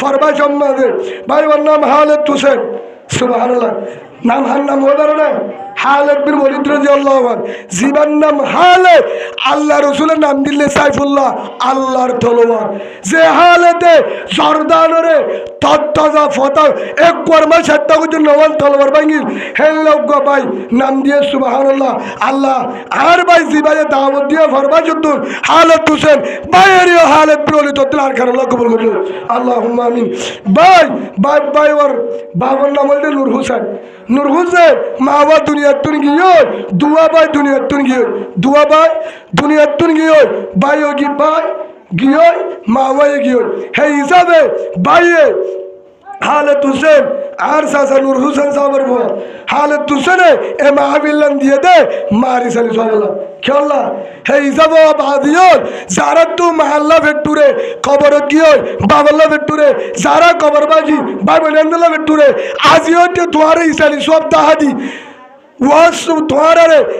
ফরমাই সম্মাদে ভাই ওর নাম হালেদ হোসেন সুবহানাল্লাহ নাম হার নাম হলো না হালেদ বিন ওয়ালিদ রাদিয়াল্লাহু আনহু জীবন নাম হালেদ আল্লাহ রাসূলের নাম দিলে সাইফুল্লাহ আল্লাহর তলোয়ার যে হালেদে জর্দানরে তত্তাজা ফতা এক কর্মা সাতটা করে নওয়াল তলোয়ার ভাঙিল হেল্লো গো ভাই নাম দিয়ে সুবহানাল্লাহ আল্লাহ আর ভাই জিবায়ে দাওয়াত দিয়ে ফরমা যুদ্ধুর হালেদ হোসেন ভাইয়েরও হালেদ বিন ওয়ালিদ আর খান আল্লাহ কবুল করুন আল্লাহুম্মা আমিন ভাই ভাই ভাই ওর বাবার নাম হলো নূর হোসেন নূর হোসেন মা বাবা দুনিয়ার তুন গিয়ে দুয়া ভাই দুনিয়ার তুন গিয়ে দুয়া ভাই দুনিয়ার তুন গিয়ে ভাই ও কি ভাই গিয়ে মা ভাই গিয়ে হে হিসাবে ভাইয়ে হালেদ হোসেন আর সাসা নূর হোসেন সাহেবের বল হালেদ হোসেনে এ মাহবিল্লান দিয়ে দে মারি সালি সাল্লাল্লাহ খেলা হে হিসাবে বাদিয়ল যারা তো মহল্লা ফেটুরে কবর গিয়ে বাবল্লা ফেটুরে যারা কবরবাজি ভাই বোনেন্দলা ফেটুরে আজিও তে তোমার ইসালি সব দাহাদি ওয়াস তোমার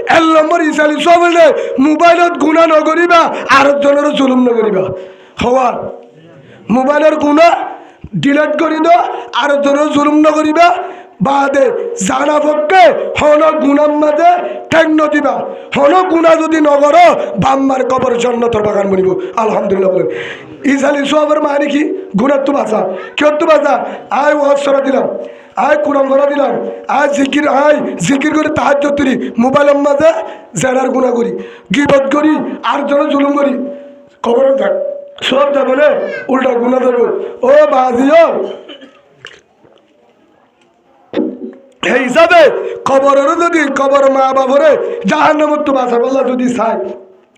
এল নম্বর ইসালি সব হলে মোবাইলত গুণা নকরিবা আর জনের জুলুম নকরিবা হওয়া মোবাইলের গুণা ডিলেট করি দো আর জনের জুলুম নকরিবা বাদে জানা পক্ষে হন গুণার মাঝে ঠেক নদিবা হন গুণা যদি নগর বাম্মার কবর জন্নতর বাগান বনিব আলহামদুলিল্লাহ বলেন ইসালি সবের মানে কি গুণার তো বাঁচা কেউ তো বাঁচা আয় ওয়াজ সরা দিলাম আয় কুরআন ভরা দিলাম আয় জিকির করে তাহাজ্জুদ করি মোবাইলের মাঝে জেনার গুণা করি গিবত করি আর জনের জুলুম করি কবর থাক সব যাবে না উল্টা গুণা ধরবো ও বাজিও এই হিসাবে কবরেরও যদি কবর মা বাবরে জাহান্নামত তো বাঁচা বললা যদি চাই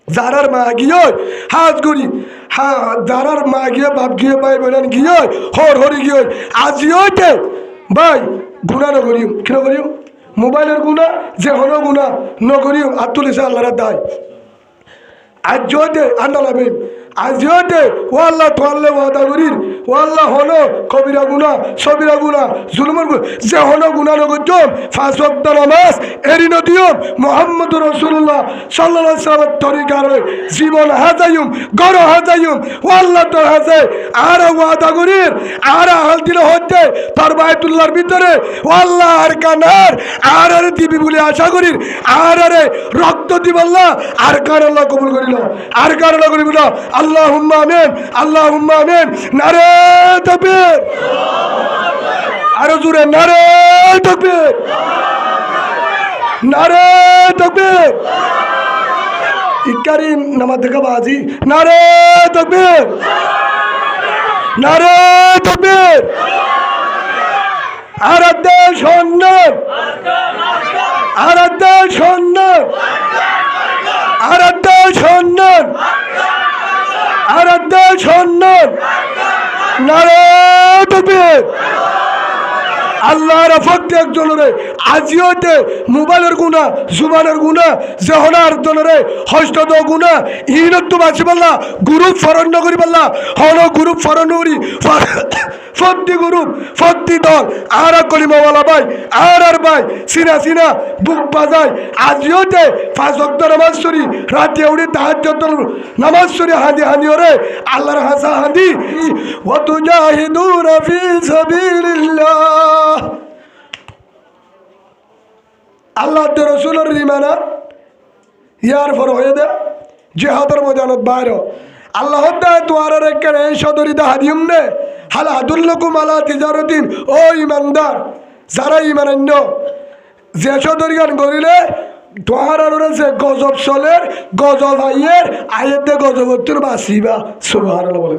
যারার মা গিয়ে হাত করি হ্যাঁ যারার মা গিয়ে বাপ গিয়ে ভাই বোন গিয়ে হর হরি গিয়ে আজিও ভাই গুণা নকরিও কি নকরিও মোবাইলের গুণা যে হলো গুণা নকরিও আর তুলিছে আল্লাহর দায় আজ জোটে আন্দালাবে আজ জোটে ও আল্লাহ তোয়াল্লে ওয়াদা করির ও আল্লাহ হলো কবিরা গুণা সবিরা গুণা জুলুমের গুণা যে হলো গুণা নগর ফাঁস ওয়াক্ত নামাজ এরি নদিয়ম মোহাম্মদ রাসূলুল্লাহ সাল্লাল্লাহু আলাইহি ওয়াসাল্লামের তরিকার জীবন হাজাইম গড় হাজাইম ও আল্লাহ তোর হাজে আর ওয়াদা করির আর হাল দিলে হচ্ছে তোর বাইতুল্লাহর ভিতরে ও আল্লাহ আর কানার আর দিবি বলে আশা করির আর রক্ত দিব আল্লাহ আর কার আল্লাহ কবুল করিল আর কার আল্লাহ করিল আল্লাহুম্মা আমিন আল্লাহুম্মা আমিন নারে তাকবীর আরো জোরে নারে তাকবীর নারে তাকবীর ইকারি নামাজ দেখা বাজি নারে তাকবীর নারে তাকবীর আর দেশ সন্ন্যাস আর দেশ সন্ন্যাস আর দেশ সন্ন্যাস আর দেশ সন্ন্যাস নারে তাকবীর আল্লাহর ভক্ত একজনের আজিওতে মোবাইলের গুণা জুবানের গুণা জহনার জনের হস্তদ গুণা ইনত বাঁচি পাল্লা গ্রুপ ফরণ্য করি পাল্লা হন গ্রুপ ফরণ্য করি ফত্তি গ্রুপ ফত্তি দল আর কলিমাওয়ালা ভাই আর ভাই সিনা সিনা বুক বাজায় আজিওতে পাঁচ ওয়াক্ত নামাজ পড়ি রাতে উড়ি তাহাজ্জুদ নামাজ পড়ি হাঁদি হাঁদি ওরে আল্লাহর হাসা হাঁদি ওয়া তুজাহিদুনা ফি সাবিলিল্লাহ আল্লাহ রসুলের রিমানা ইয়ার পর হয়ে দে জেহাদের মজানত বাইর আল্লাহ তোমার এখানে সদরিদা হাদিম নে হাল আদুল্লকুম আলা তিজারতিন ও ইমানদার যারা ইমানান্য যে সদরিগান করিলে তোমার রয়েছে গজব চলের গজব আইয়ের আয়েতে গজবত্তর বাঁচিবা সুবহানাল্লাহ বলে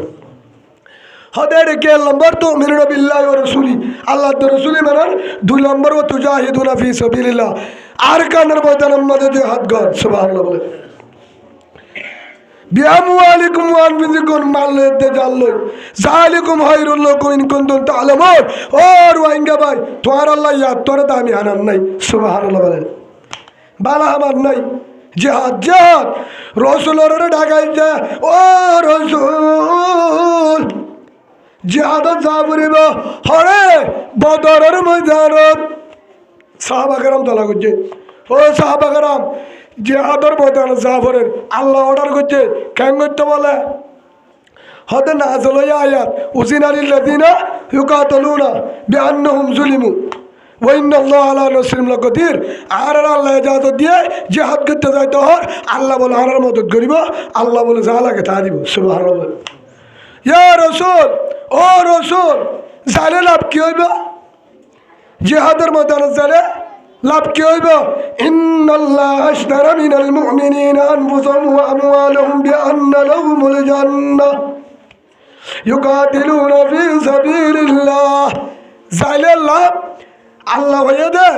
হদের কে নম্বর তো মিনুনা বিল্লাহি ওয়া রাসূলি আল্লাহ তো রাসূলি মানার দুই নম্বর ও তুজাহিদুনা ফি সাবিলিল্লাহ আর কানের ময়দানের মধ্যে জিহাদ কর সুবহানাল্লাহ বলে বিআমওয়ালিকুম ওয়া আনফুসিকুম মাল্লাতে জাল্লু যালিকুম খায়রুল লাকুম ইন কুনতুম তা'লামুন ও রোহিঙ্গা ভাই তোমার আল্লাহ ইয়াদ তোর দামি হানান নাই সুবহানাল্লাহ বলে বালা আমার নাই জিহাদ জিহাদ রাসূলের ঢাকায় যা ও রাসূল জিহাদত যাবরিব হরে বদরের ময়দানত সাহাবা کرام তোলা করছে ও সাহাবা کرام জিহাদের ময়দানে জাফরের আল্লাহ অর্ডার করছে কেন করতে বলে হতে নাযিল হয়ে আয়াত উযিনা লিল্লাযিনা ইউকাতালুনা বিআন্নাহুম যুলিমু ওয়া ইন্নাল্লাহা আলা নাসরিহিম লাকাদির। আর আল্লাহ ইজাজত দিয়ে জিহাদ করতে যাইতে হর আল্লাহ বলে আর মদদ করিব, আল্লাহ বলে যা লাগে তা দিব। সুবহানাল্লাহ। ইয়া রাসূল, ও রাসূল, জালে লাভ কি হইব? জিহাদের ময়দানে জালে লাভ কি হইব? ইন্নাল্লাহা আশতারা মিনাল মুমিনিনা আনফুসাহুম ওয়া আমওয়ালাহুম বিআন্না লাহুমুল জান্নাহ ইউকাতিলুনা ফি সাবিলিল্লাহ। জালে লাভ আল্লাহ হয়ে দে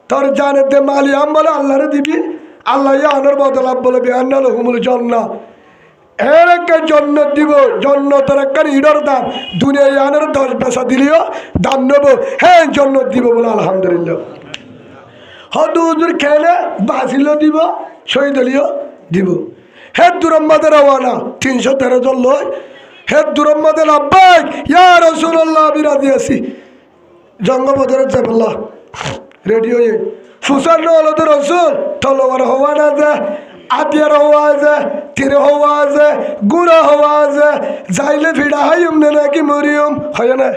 তোর জানের দে মালিয়াম বলে আল্লাহরে দিবি, আল্লাহ ইয়ানের বদলাভ বলে বিআন্না লাহুমুল জান্নাহ। এর একটা জন্নত দিব, জন্নতের একটা ইডর দাম দুনিয়া ইয়ানের 10 পয়সা দিলেও দাম নেব, হ্যাঁ জন্নত দিব বলে আলহামদুলিল্লাহ। হয়তো হুজুর খেলে বাঁচিল দিব, শহীদ হলিও দিব। হে দুরম্মাদের রওয়ানা 313 জন লয়। হে দুরম্মাদের আব্বাই ইয়া রাসূলুল্লাহ বিরাদি আছি জঙ্গবদরের যাবল্লাহ রেডি হয়ে ফুসান্ন হলো তো রসুল তলোয়ার হওয়া না যায়, আতিয়ার হওয়া যায়, তীর হওয়া যায়, গুড়া হওয়া যায়, যাইলে ভিড়া হয় উমনে নাকি মরিয়ম হয় না,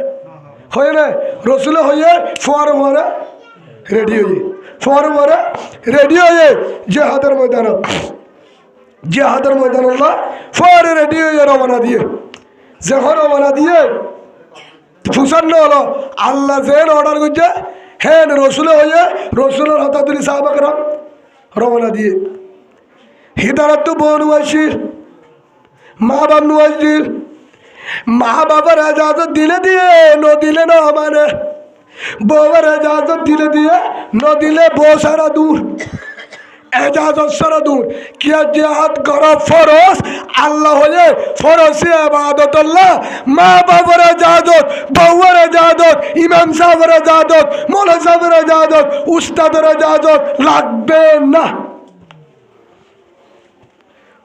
হয় না রসুল হয়ে ফোয়ার মারা রেডি হয়ে, ফোয়ার মারা রেডি হয়ে জিহাদের ময়দান, জিহাদের ময়দান আল্লাহ ফোয়ারে রেডি হয়ে রওনা দিয়ে, যখন রওনা দিয়ে ফুসান্ন হলো আল্লাহ যেন অর্ডার করছে হ্যাঁ রসুল হয়ে রসুলের হতাতুলি সাহাবাকরা রওনা দিয়ে হিদারাত তো বনু আসিল, মা বাপ নু আসিল, মা বাবার এজাজত দিলে দিয়ে ন দিলে না মানে, বউয়ের এজাজত দিলে দিয়ে ন দিলে বউ সারা দূর, এজাজত সারা দূর। কিয়া জিহাদ করা ফরজ আল্লাহ হয়ে ফরজে ইবাদত আল্লাহ, মা বাবার এজাজত, বউয়ের এজাজত, ইমাম সাহেবের এজাজত, মৌলানা সাহেবের এজাজত, উস্তাদের এজাজত লাগবে না।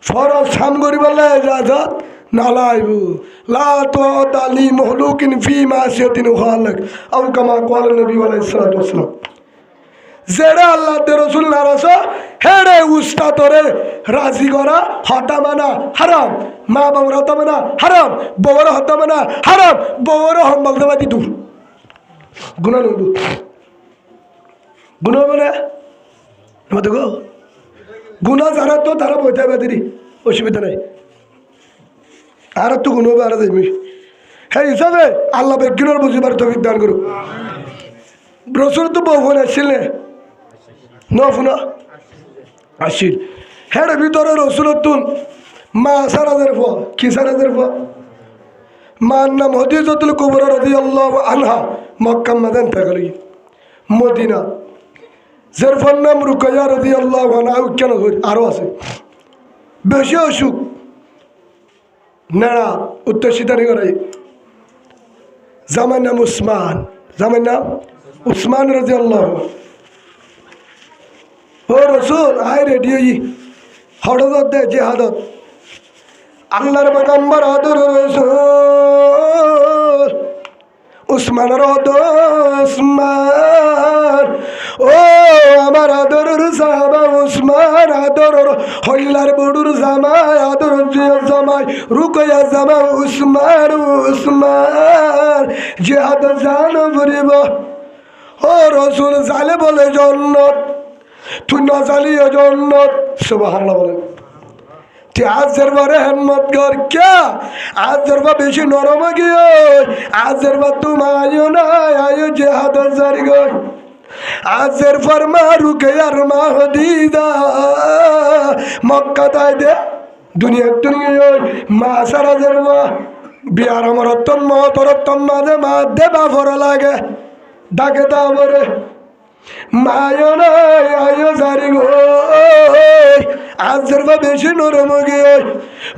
ফরজ সাম করি বললে এজাজত না লাইব লা তুআতা লি মাহলুকিন ফি মাসিয়াতিন খালিক আও কামা ক্বালা নবী আলাইহিস সালাতু ওয়াসসালাম। যেটা আল্লাহ রসুল নারাজ হেরে উস্তাদরে রাজি করা হতা মানা হারাম, মা বাবার হতা মানা হারাম, বউর হতা মানা হারাম, বউর হম্বল দেবাদি দূর গুণা নদু গুণা মানে গো গুণা যারা তো তারা বইতে পারি অসুবিধা নাই, আর তো গুণ আর দেবি হ্যাঁ হিসাবে আল্লাহ বেগুনের বুঝিবার তো বিজ্ঞান করু। রসুল তো বউ ফোন আসছিল ন ফোনা আসছিল হ্যাঁ ভিতরে রসুলের তুন মা সারাদের ফ কি সারাদের ফ মার নাম হদিজাতুল কুবরা রাদিয়াল্লাহু আনহা মক্কা মাদান থাকলি মদিনা, জেরফার নাম রুকাইয়া রাদিয়াল্লাহু আনহা কেন আরও আছে বেশি অসুখ নেড়া উত্তর সিতারি করাই, জামার নাম উসমান, জামার নাম উসমান রাদিয়াল্লাহু ও রসুল আয় রেডি হই হঠাৎ দে জেহাদত আল্লাহর পয়গম্বর আদর রসুল উসমানের আদর উসমান ও আমার আদরের সাহাবা উসমান আদর হইলার বড়ুর জামাই আদর জামাই রুকয়া জামাই উসমান উসমান জিহাদ জান ভরিব ও রসুল জালে বলে জন্নত তুই না জালিয়ে জন্নত সুবহানাল্লাহ বলেন। তুই আজের বারে হেম্মত কর ক্যা আজের বা বেশি নরম গিয়ে আজের বা তুমায়ও না আয়ো জেহাদ জারি গই আজের ফরমা রুকে আর মা হদিদা মক্কা তাই দে দুনিয়ার দুনিয়া মা সারা জেরবা বিয়ার আমার রত্তম মহতরত্তম মাঝে মা দেবা ভর লাগে ডাকে তা বরে মায়ো নাই আয়ো জারি গো আজের বা বেশি নরম গিয়ে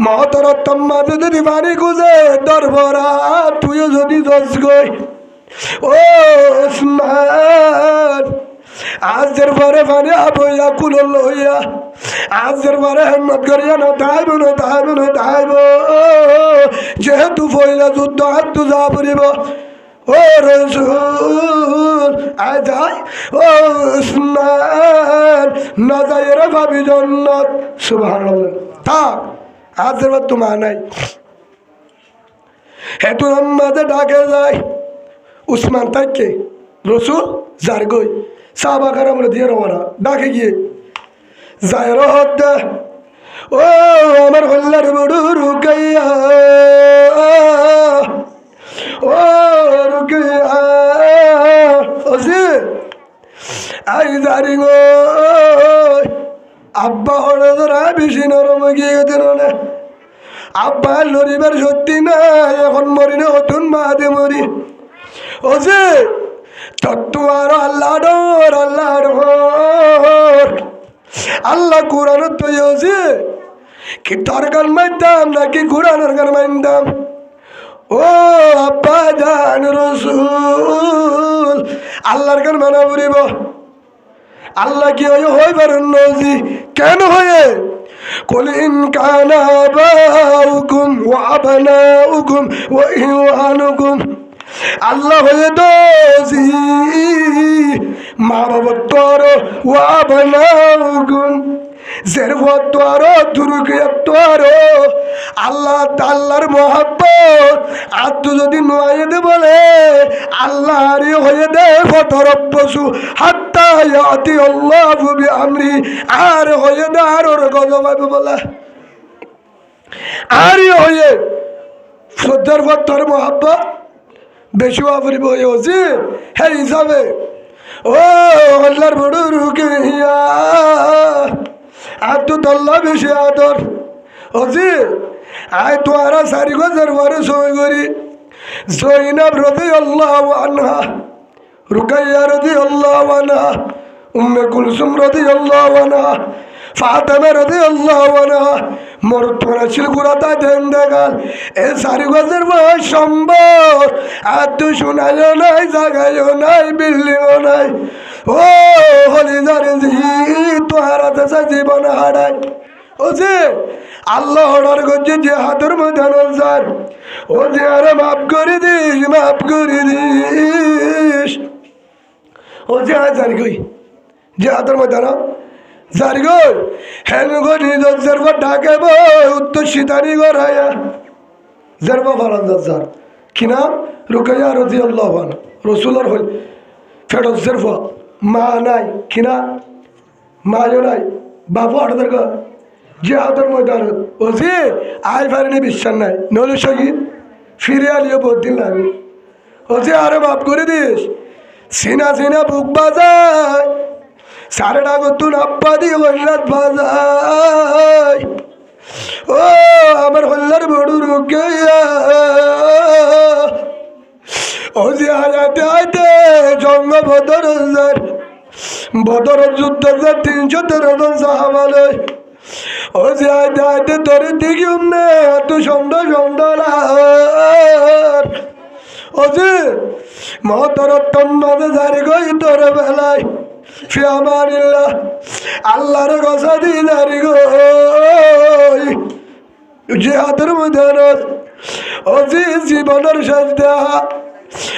মহতরত্তম মাঝে যদি পানি খুঁজে দরবরা তুইও যদি দশ গই ও উসমান আজের পরে পানি আবইয়া কুল লইয়া আজের পরে হিম্মত করিয়া না তাইব না তাইব না তাইব যেহেতু ফইলা যুদ্ধ হাত যা পড়িব ও রসুল আয় যাই ও উসমান না যাই রে ভাবি জন্নত সুবহানাল্লাহ থাক আজের পর তোমার নাই হেতু নামাজে ডাকে যায় উসমান তাইকে রসুল জারগই সাহাবা কারাম দিয়ে রওনা ডাকে গিয়ে যায় রহত ও আমার হল্লার বড় রুকাইয়া ও রুকাইয়া ওসি আই জারি গো আব্বা হলে ধরা বেশি নরম গিয়ে গেছে না আব্বা লড়িবার সত্যি না এখন মরি না নতুন মাদে মরি ওসি তত্ত্ব আর আল্লাহ ডর আল্লাহ ডর আল্লাহ কোরআন তো ওসি কি তোর গান মাইতাম নাকি কোরআনের গান মাইতাম ও আব্বা জান রসুল আল্লাহর গান মানা বলিব আল্লাহ কি হয়ে পারেন নজি কেন হয়ে قل إن كان آباؤكم وأبناؤكم وإخوانكم আল্লাহ হয়ে দোষী মা বাবা তোর ওয়াবানাউকুম জেরফত তোর দুরুকিয়াত তোর আল্লাহ আল্লাহর মহব্বত আত্ম যদি নয় দে বলে আল্লাহর হয়ে দে ফতরব্বসু হাত্তা ইয়াতি আল্লাহু বিআমরি আর হয়ে দে আর ওর গজব হবে বলে আর হয়ে সদ্দার ফতর মহব্বত বেশি আপরিব হয়েছে হ্যাঁ হিসাবে ও আল্লাহর বড় রুকিয়া আর তো দল্লা বেশি আদর হজি আয় তো আর সারি গজের পরে সই করি জৈনাব রাদিয়াল্লাহু আনহা রুকাইয়া রাদিয়াল্লাহু আনহা উম্মে কুলসুম রাদিয়াল্লাহু আনহা ফাতেমা রাদিয়াল্লাহু আনহা মরতরা ছিল গুরাতা দেন দেগাল এ সারি গজের বয়স সম্ভব আর তো শোনায়ও নাই জাগায়ও নাই বিল্ডিংও নাই ও হলি জারে জি তোহারা দেশে জীবন হারায় ও যে আল্লাহ অর্ডার করছে যে হাতের ময়দান স্যার ও যে আরে মাফ করে দিস ও যে জানি কই যে হাতের ময়দান জারি গো হেন গো নিজের জেরব ডাকেব উত্তর সীতানি গড়াইয়া জেরব ফালান যার কি নাম রুকাইয়া রাদিয়াল্লাহু আনহা রসুলের হই ফেরত জেরব মা নাই কিনা মাও নাই বাবু হাটাদের গো যে হাতের ময়দান ও যে আই পারিনি বিশ্বাস নাই নলে সঙ্গীত ফিরে আলিও বহুত দিন লাগবে ও যে আরে মাফ করে দিস সিনা সিনা বুক বাজায় সারে ডাক তুন আব্বা দিয়ে হল্লার বাজায় ও আমার হল্লার বড় রুকাইয়া ও যে হাজাতে আইতে জঙ্গ বদর যুদ্ধ 313 জন সাহাবালে ও যে আইতে আইতে তোর দিকে উমনে এত সন্ডলার ও যে মহতরত্তম মাঝে জারি গই তোর বেলায় ফি আমানিল্লাহ আল্লাহর কথা দিয়ে জারি গই যে হাতের মধ্যে ও যে জীবনের শেষ দেহা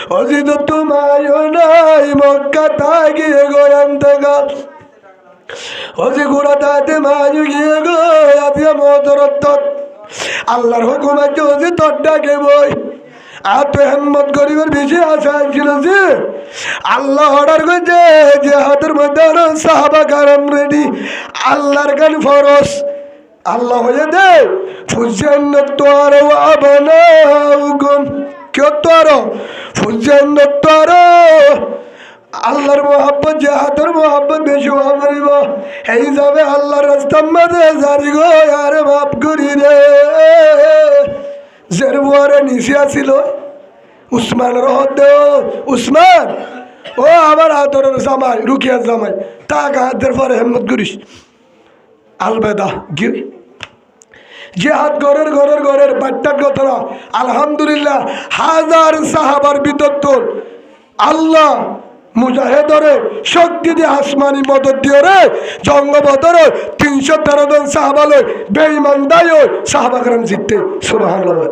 ও যে তো তোমায় নাই মক্কা থাকিয়ে গোয়ান্তে গাল ও যে গোড়া তাতে মায় গিয়ে গো আতিয়া মহতরত্ত আল্লাহর হুকুম আছে ও যে তোর ডাকে বই আর তো হেম্মত গরিবের বেশি আশা ছিল যে আল্লাহ অর্ডার করছে যে হাতের মধ্যে সাহাবা কারাম রেডি আল্লাহর গান ফরস আল্লাহ হয়ে দে ফুজান্ন তোর আবানাউকুম কেউ তোর ফুজান্ন তোর আল্লাহর মোহাব্বত যে হাতের মোহাব্বত বেশি হইব এই যাবে আল্লাহর রাস্তার মাঝে জারি গো আরে মাফ করি রে জেরবুয়ারে নিচে আসিল উসমান রহদ উসমান ও আমার হাতের জামাই রুকিয়ার জামাই তাকে হাতের পরে হেম্মত করিস আলবেদা গি যে হাত ঘরের বাট্টার কথা আলহামদুলিল্লাহ হাজার সাহাবার বিতত্তর আল্লাহ মুজাহেদরে শক্তি দিয়ে আসমানি মদত দিয়ে রে জঙ্গবদরে 313 জন সাহাবালে বেঈমান দায় সাহাবাকরাম জিততে সুবহানাল্লাহ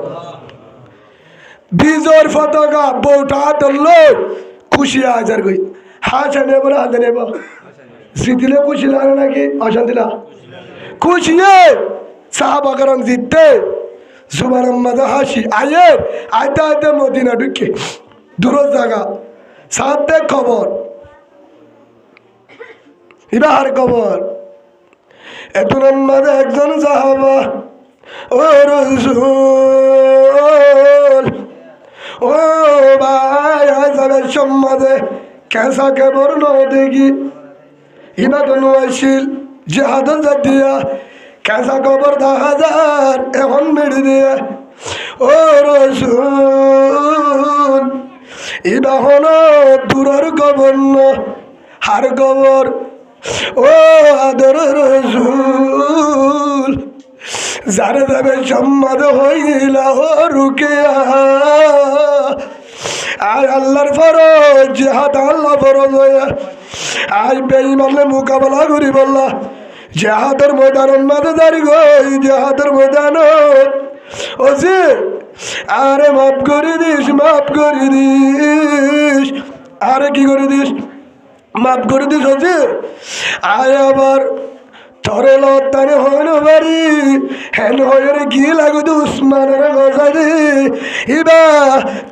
বিজয়ের পতাকা বউটা হাত লই খুশি হাজার গই হাসা নেব না হাতে নেব জিতলে খুশি লাগে নাকি অশান্তি না খুশি সাহাবাকরাম জিততে জুবানের মাঝে হাসি আয়ে আইতে আইতে মদিনা ঢুকে দূরের জায়গা সাথে খবর ইবাহার খবর এতুনের মাঝে একজন সাহাবা ও রাসূল ও ভাই আজাবের সম্মাদে কেসা কেবর ন দেখি ইবাদন ওয়াইশিল জিহাদন জাতিয়া কেসা খবর 10,000 এখন মেরে দিয়ে ও রাসূল ইবা হন দূরের খবর ন হার খবর ও আদর রাসূল যারে যাবে সম্মাদ হইলা ও রুকিয়া আয় আল্লাহর ফরজ জিহাদ আল্লাহ ফরজ হইয়া আয় বেঈমানের মোকাবেলা করি বললা জিহাদের ময়দানের মাঝে দাঁড়ি গই জিহাদের ময়দান ও যে আরে মাফ করে দিস আরে কি করে দিস মাফ করে দিস ও যে আয় আবার তরে লতানে হইন বাড়ি হেন হয়ে কি লাগু উসমানের গজা দে ইবা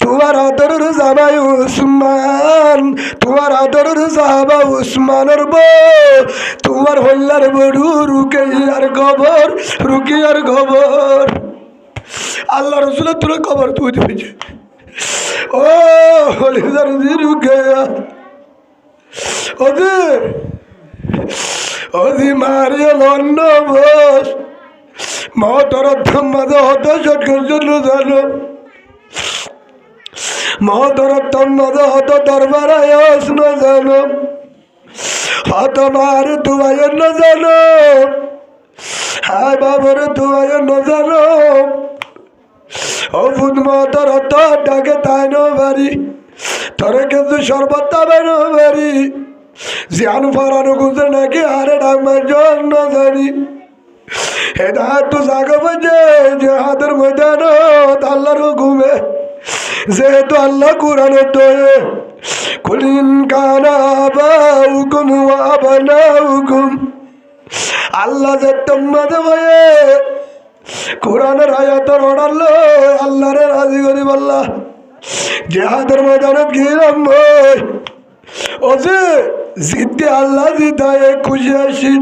তোমার আদরের জামাই উসমান তোমার আদরের সাহাবা উসমানের বউ তোমার হল্লার বড়ু রুকিয়ার খবর আল্লাহ রসুলের তোর খবর তুই দিয়েছে ও হলিদার রুকিয়া ওদের ওদি মারিয়া লন্ন বস মহতরত্থম মাঝে হত সটকের জন্য জানো মহতরত্থম মাঝে হত দরবার আয়াস ন জানো হত মার তুয়ায় ন জানো হায় বাবার তুয়ায় ন জানো ও বুধ মহতরত্থ ডাকে তাই ন বাড়ি তোরে কিন্তু সর্বত্র বেন বাড়ি জিয়ান ফরানো গুজে নাকি আরে ডাকমার জন্য জানি হেদায়ত তো জাগা বাজে জিহাদের ময়দান আল্লাহর হুকুমে যেহেতু আল্লাহ কোরআনের দয়ে কুলিন কানা আবাউকুম ওয়া আবনাউকুম আল্লাহ যে তোমাদের ভয়ে কোরআনের আয়াত পড়ালো আল্লাহরে রাজি করি বললা জিহাদের ময়দানে গিলাম ও যে জিদ্দে আল্লাহ জিতায় খুশি আসি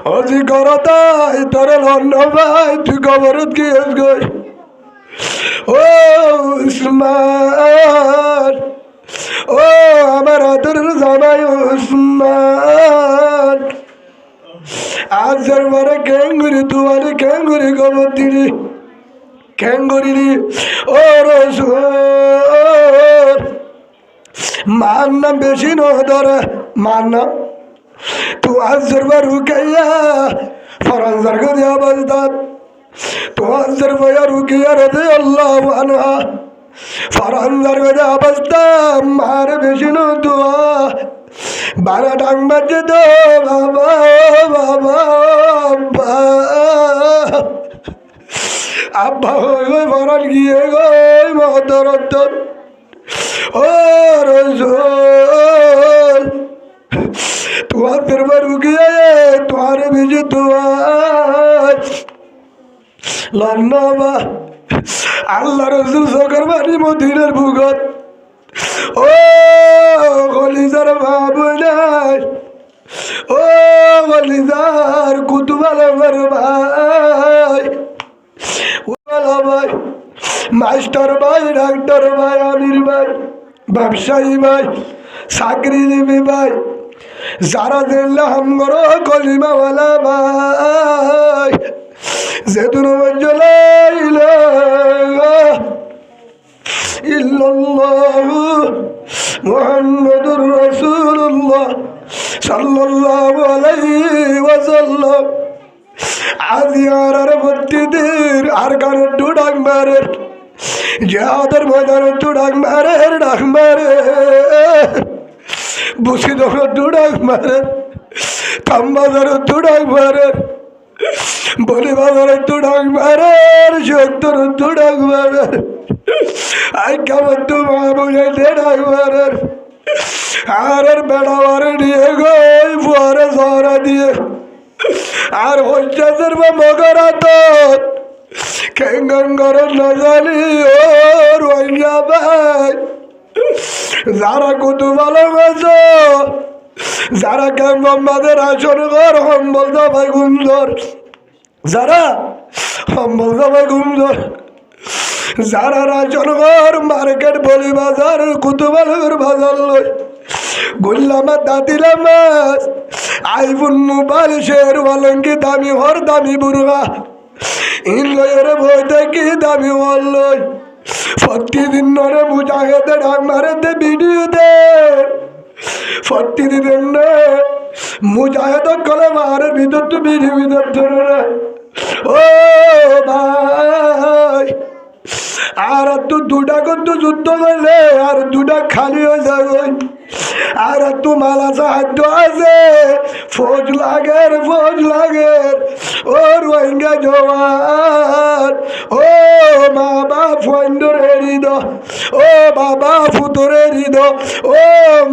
ও যে করতাই তোর লন্ন ভাই তুই খবরত গিয়েছ গই ও উসমান ও আমার আদরের জামাই উসমান আজের পরে ক্যাঙ্গুরি তুয়ারি ক্যাঙ্গুরি খবর দিলি ক্যাঙ্গুরি ও রসুল মান নাম বেশি নধরে মান না তু আজর রুকাইয়া ফরানজার গদি আবাজদাত তু আজর রুকিয়া রাদি আল্লাহু আনহা ফরানজার গদি আবাজদা মার বেশি ন দুয়া বারা ডাং বাজে দো বাবা আব্বা হই ফরান গিয়ে গই মহতরত ও রসূল তোমার দরবার রুকিয়া তোমারে ভিজে তোমার লন্নবা আল্লাহ রসুল সকার বাড়ি মদিনার ভূগত ও কলিজার ভাবনাই ও কলিজার কুতুবালার ভাই ভাই মাস্টার ভাই ডাক্তার ভাই আমির ভাই ব্যবসায়ী ভাই চাকরিজীবী ভাই যারা দিল্লা হামগর কলিমাওয়ালা ভাই যেতুন ইল্লাল্লাহু মুহাম্মাদুর রাসূলুল্লাহ সাল্লাল্লাহু আলাইহি ওয়াসাল্লাম আজিয়ার বত্তিদের আর গানের ডাক মারে জিহাদের ময়দানে ডাক মারে বুসি দোকান ডাক মারে তাম্বাজারে ডাক মারে বলি বাজারে ডাক মারে সত্তর ডাক মারে আই কেমন তো মা বুঝাইতে ডাক মারে আর বেড়াবারে নিয়ে গই ফুয়ারে সহরা দিয়ে আর হজ্জাতের বা মগরাত কেঙ্গন করে না জানি ও রোহিঙ্গা ভাই, যারা কত ভালোবাসো, যারা মোহাম্মদের আসন ঘর সম্বল ভাই গুঞ্জর, যারা সম্বল ভাই গুঞ্জর, যারা রাজনগর মার্কেট বলি বাজার কুতুবালগর বাজার লই গুল্লামা দাদিলা মাছ আইফোন মোবাইল শের ওয়ালঙ্কি দামি হর দামি বুড়া ইন লয়ের বই দেখি দামি হল লই প্রতিদিন নরে মুজাহেদে ডাক মারে দে ভিডিও দে প্রতিদিন নে মুজাহেদ কলে মারের ভিতর তো ভিডিও ভিতর ধরে ও ভাই আর তু দুটা কিন্তু যুদ্ধ করলে আর দুটা খালি হয়ে যাবে আর তু মালা সাহায্য আছে ফৌজ লাগে ও রোহিঙ্গা জওয়ান ও মা বাপ ফন্দরে হৃদ ও বাবা ফুতরে হৃদ ও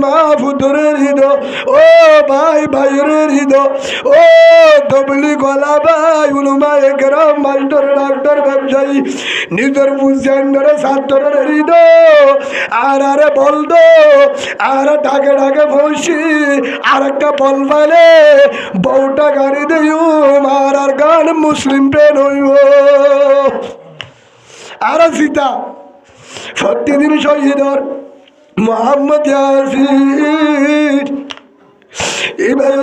মা ফুতরে হৃদ ও ভাই ভাইয়ের হৃদ ও তবলি গলা ভাই উলুমা একরাম মাস্টার ডাক্তার ব্যবসায়ী নিজের বুঝেন্দ্রে ছাত্রের হৃদ আর আরে বলদ আর ডাকে ডাকে বসি আর একটা বল পাইলে বউটা গাড়ি দিও আর গান মুসলিম প্রেম হইব আর সীতা প্রতিদিন শহীদর মোহাম্মদ ইয়াসিন এবার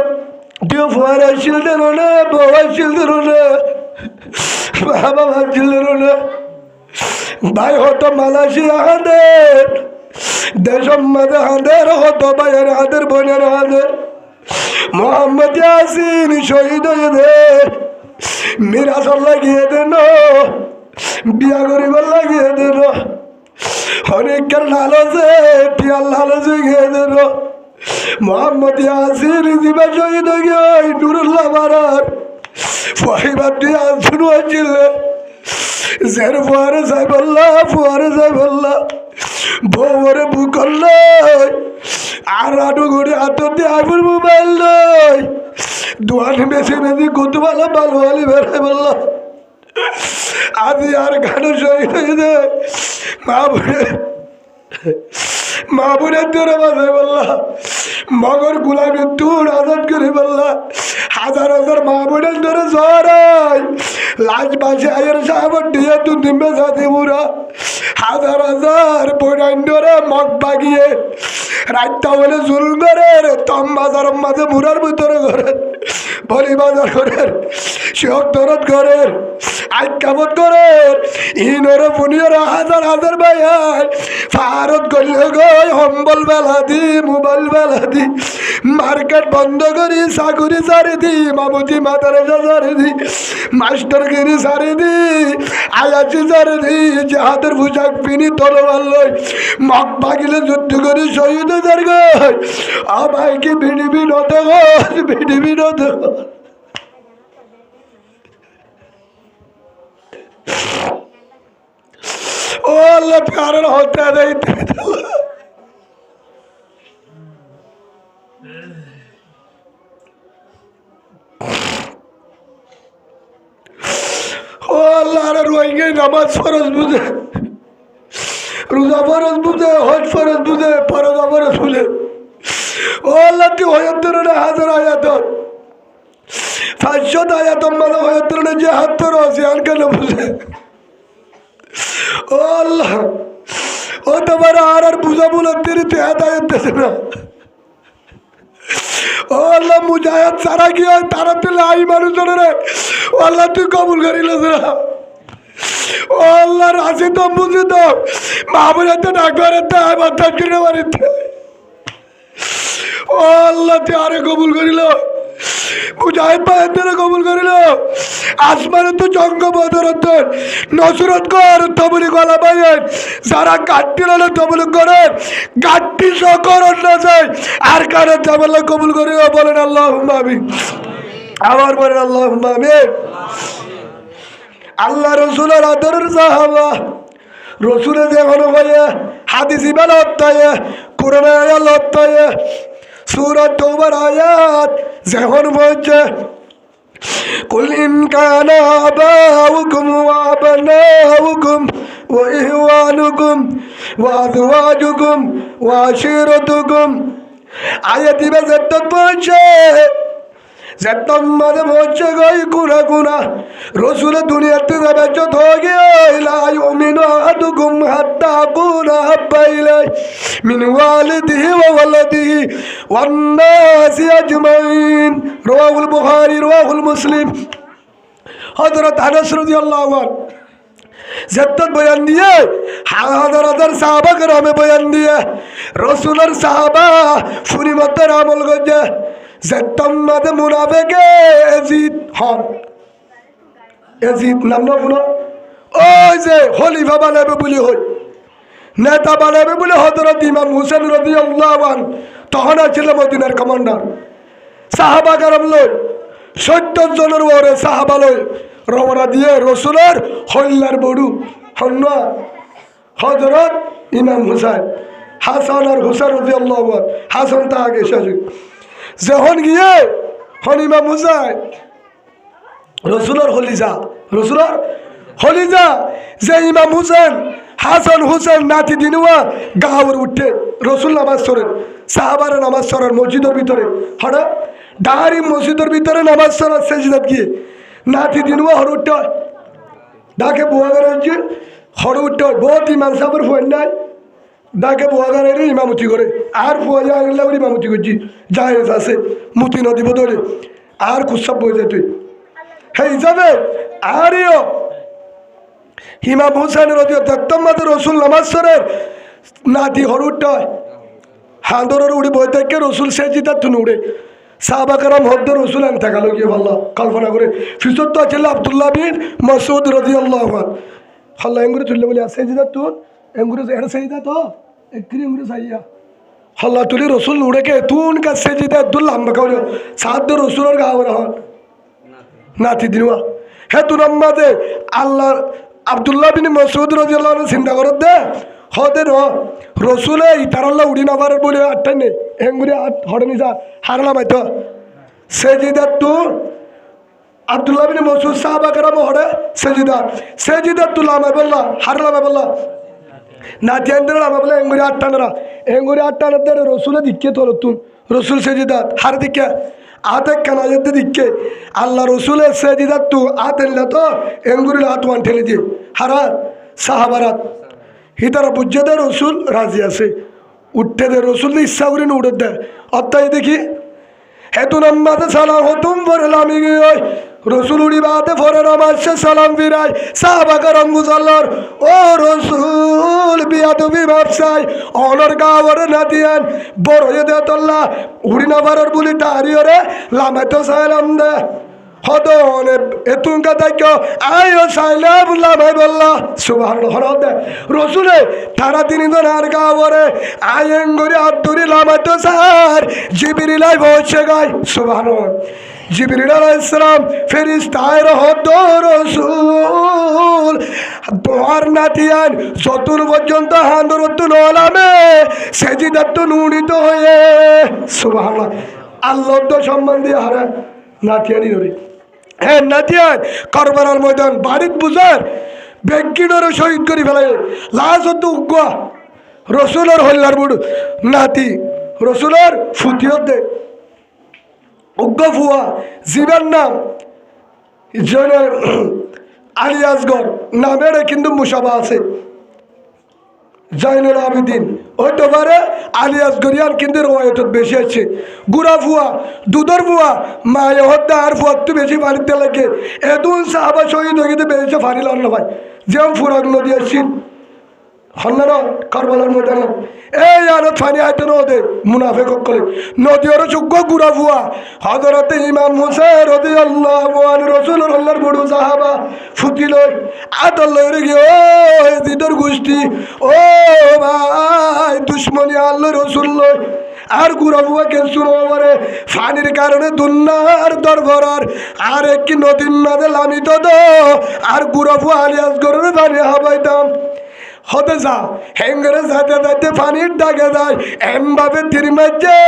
দিও ফুয়ার আসছিল দেন না বউ আসছিল দেন না বাবা ভাবছিল না ভাই হতো মালয়েশিয়া হাঁদের দেশের মাঝে হাঁদের হতো ভাইয়ের হাঁদের বোনের হাঁদের মোহাম্মদ ইয়াসিন শহীদ হয়ে দে মিরাজ লাগিয়ে দেন বিয়া করিবার লাগিয়ে দেন অনেকের লালচে পিয়ার লালচে গিয়ে দেন মোহাম্মদ ইয়াসিন জীবা শহীদ হয়ে নুরুল্লাহ বারার ফাহিবাদ দিয়ে শুরু হয়েছিল জের ফুয়ারে যাই বললা বউরে বুকল নয় আর আটু ঘুরে হাত দিয়ে আইফোন মোবাইল নয় দোয়ান বেশি কত ভালো ভালি বেড়াই বলল আদি আর গান শহীদ হয়ে যায় মা বোনের ধরে বাজাই বললা মগর গুলামী তুর আজাদ করে বললা হাজার হাজার মা বোনের ধরে জড়াই লাজ বাসে আয়ের সাহেব দিয়ে তু নিমে যাতে বুড়া হাজার হাজার বোনাইন ধরে মগ বাগিয়ে রাতটা বলে জুল করেন তম বাজার মাঝে মুরার ভিতরে করেন বলি বাজার করেন শিহক দরদ করেন আজ কামত করেন ইনরে পুনিয়রা হাজার হাজার ভাইয়ার ভারত করলে গই হম্বল বেলা দি মোবাইল বেলা দি মার্কেট বন্ধ করি চাকুরি সারি দি মামুতি মাতারে সারি দি মাস্টার গিরি সারি দি আয়াচি সারি দি জাহাদের পোশাক পিনি তলোয়ার লই মগ ভাগিলে যুদ্ধ করি শহীদ হয়ে গই আ ভাইকে ভিডি বিনোদ ভিডি বিনোদ ओ अल्लाह प्यार होता नहीं ओ अल्लाह रे रोएंगे नमाज फरज बुझे रोजा फरज बुझे हज फरज बुझे फरज फरज बुझे ओ अल्लाह तू होयतर ने हाजिर आयत फाशद आयत मने होयतर ने जे हाथ तो रोसियान के न बुझे ओ अल्लाह ओ तुम्हारा आर बुझा बोला तेरी हिदायत दे ना ओ अल्लाह मुजाहिद सारा किया तारा ते लाई মানুষ রে ও আল্লাহ তুই কবুল করিল না ও আল্লাহ রাজি তো বুঝি তো মাহবুবে তো ডাকরে তে বাতা কিনে মারিতে ও আল্লাহ তুই আরে কবুল করিল মুজাহিদ ভাইদের কবুল করিল আসমানে তো জঙ্গ বদরত নসরত কর তবলি গলা ভাইয়ের যারা গাট্টি হলে তবলি করেন গাট্টি সকর না যায় আর কারণ জামাল্লাহ কবুল করিল বলেন আল্লাহুম্মা আমিন আবার বলেন আল্লাহুম্মা আমিন আল্লাহ রসুলের আদরের সাহাবা রসুলের যেমন ভাইয়া হাদিস ইবাদত তাইয়া কোরআন আয়াত তাইয়া সূরা তওবার আয়াত যেমন বলছে قل إن كان آباؤكم وأبناؤكم وإخوانكم وأزواجكم وعشيرتكم আয়াতি বেজেত্তত বলছে যেতম মাঝে বলছে গই গুনা গুনা রসুল দুনিয়াতে যাবে যত গিয়ে ইউমিনু আহাদুকুম হাত্তা কুনা হাব্বা ইলাই মিন ওয়ালিদিহি ওয়া ওয়ালাদিহি ওয়ান নাসি আজমাইন রাওয়াহুল বুখারী রাওয়াহুল মুসলিম। হযরত আনাস রাদিয়াল্লাহু আনহু জেত্তত বয়ান দিয়ে হাজার হাজার সাহাবা کرامে বয়ান দিয়ে রসুলের সাহাবা ফুরিমতের আমল করছে যেতম মাঝে মুনাফিকে এজিদ হন এজিদ নাম না শুনো ওই যে খলিফা বানাবে বলি হই নেতা বানাবে বলে হযরত ইমাম হুসেন রাদিয়াল্লাহু আনহু তখন ছিল মদিনার কমান্ডার সাহাবা کرام লই 70 জনের ওরে সাহাবা লই রওনা দিয়ে রসুলের হল্লার বড়ু হন্না হযরত ইমাম হুসাইন হাসান আর হুসাইন রাদিয়াল্লাহু আনহু হাসান তা আগে শাসক যখন গিয়ে হন ইমাম হুসাইন রসুলের হলিজা যে ইমাম হুসেন হাসান হুসেন নাতি দিনুয়া গাওয়ার উঠে রসুল নামাজ সরেন সাহাবারা নামাজ সরেন মসজিদের ভিতরে হঠাৎ ডাহারি মসজিদের ভিতরে নামাজ সরার সেজদাত গিয়ে নাতি দিনুয়া হর উঠতে হয় ডাকে বুয়াগার হচ্ছে হর উঠতে হয় বহুত ইমাম সাহেবের ফোন নাই ডাকে বুয়াগারের ইমামতি করে আর ফুয়া যাওয়ার ইমামতি করছি জাহেজ আছে মুতি নদী বদলে আর কুসব বই যায় তুই সেই হিসাবে আরিও ইমাম হুসেন রদিয়াল্লাহু রসুল নামাজ সরের নাতি হর উঠতে হয় হাঁদরের উড়ি বই থেকে রসুল সেজিদার তুন উড়ে সাহাবা کرام হদ্দ রসুল আন থাকালো গিয়ে ভাল্লা কল্পনা করে ফিসর তো আছে আব্দুল্লাহ বিন মাসউদ রাদিয়াল্লাহু আনহু হল্লা এঙ্গুরে তুললে বলে সেজিদার তুন এঙ্গুরে এর সেজিদা তো একরি এঙ্গুরে সাইয়া হল্লা তুলি রসুল উড়ে কে তুন কা সেজিদা দুল লম্বা করে সাদ রসুলের গাওয়ার হন নাতি দিনুয়া হে তুন আম্মাদে আল্লাহ আব্দুল্লাহ বিন মাসউদ রাদিয়াল্লাহু আনহু চিন্তা করত দে হদে ন রসুলে ইতারাল্লাহ উড়ি না পারে বলে আটটাই নেই এঙ্গুরে আট হরে নিজা হারলাম হয়তো সেজিদার তু আব্দুল্লাহ বিন মাসউদ সাহাবা کرام হরে সেজিদার তু লামে বললা হারলামে বললা না তেন্দ্র লামে বলে এঙ্গুরে আটটানা দে রসুলে দিকে তোল তুন রসুল সেজিদার হার দিকে আতে কানাজে দিকে আল্লাহ রসুলের সেজিদার তু আতেল্লা তো এঙ্গুরে আতওয়ান ঠেলে দিয়ে হারা সাহাবারাত হিতারা বুঝে দেয় রসুল রাজি আছে উঠতে দে রসুল ইচ্ছা করে উঠে দেয় অত্যাই দেখি হেতু নাম্বাতে সালাম হতুম ফরেলামি গিয়ে রসুল উড়িবাতে ফরে নামাজে সালাম ফিরাই সাহাবা کرام মুসাল্লার ও রসুল বিয়াদবি ব্যবসায় অনর গাওয়ার নাতিয়ান বড় দে তল্লা উড়ি না পারার বলি তারিয়রে লামে তো সালাম দে হদন এতুঙ্কা দেখো আয়ো সাইলাম লামে বললা সুবহানাল্লাহ হরদে রসুলে তারা তিনজন আর গাওয়ারে আয়েঙ্গরি আব্দুরি লামে তো সার জিবরিলাই বসে গায় সুবহানাল্লাহ জিবরিল আলাইহিস সালাম ফেরেশতায় রহত রসুল দোয়ার নাতিয়ান যতুর পর্যন্ত হান্দরত নলামে সেজিদাত নুড়িত হয়ে সুবহানাল্লাহ আল্লাহ তো সম্মান দিয়ে হারা নাতিয়ানি ধরে হ্যাঁ নাতিয়ান কারবালার ময়দান বাড়িত বুঝার বেগিনরে শহীদ করে ফেলে লাশ হতো উগ্গা রসুলের হল্লার বুড় নাতি রসুলের ফুটিয়ত দে উগ্গ ফুয়া জীবের নাম জনের আলিয়াসগর নামের কিন্তু মুসাবা আছে জাইনুল আবিদিন হইতে পারে আলিয়াসগরিয়ান কিন্তু রওয়ায়ত বেশি আছে গুড়া ফুয়া দুধর ফুয়া মায়ে হত্যা আর ফুয়া একটু বেশি পানিতে লাগে এদুন সাহাবা শহীদ হয়ে গেছে বেশি পানি লান না ভাই যেমন ফুরাক নদী আসছেন হন্না না কারবালার ময়দান এই আর ফানি আইতে নদে মুনাফেক করে নদী ওর চুগ্গ গুড়া ফুয়া হযরতে ইমাম হুসাইন রাদিয়াল্লাহু আনহু রাসূলুল্লাহ আল্লাহর বড় সাহাবা ফুটিল আদাল্লাহ রে গিয়ে ও জিদর গোষ্ঠী ও ভাই দুশমনী আল্লাহ রাসূলুল্লাহ আর গুড়া ফুয়া কে শুনবারে ফানির কারণে দুনিয়ার দরবার আর কি নদীর মাঝে লামিত দো আর গুড়া ফুয়া আলিয়াস গরের পানি হাবাইতাম হতে যা হেঙ্গরে যাতে যাতে পানির ডাকে যায় এমভাবে তিরমাজে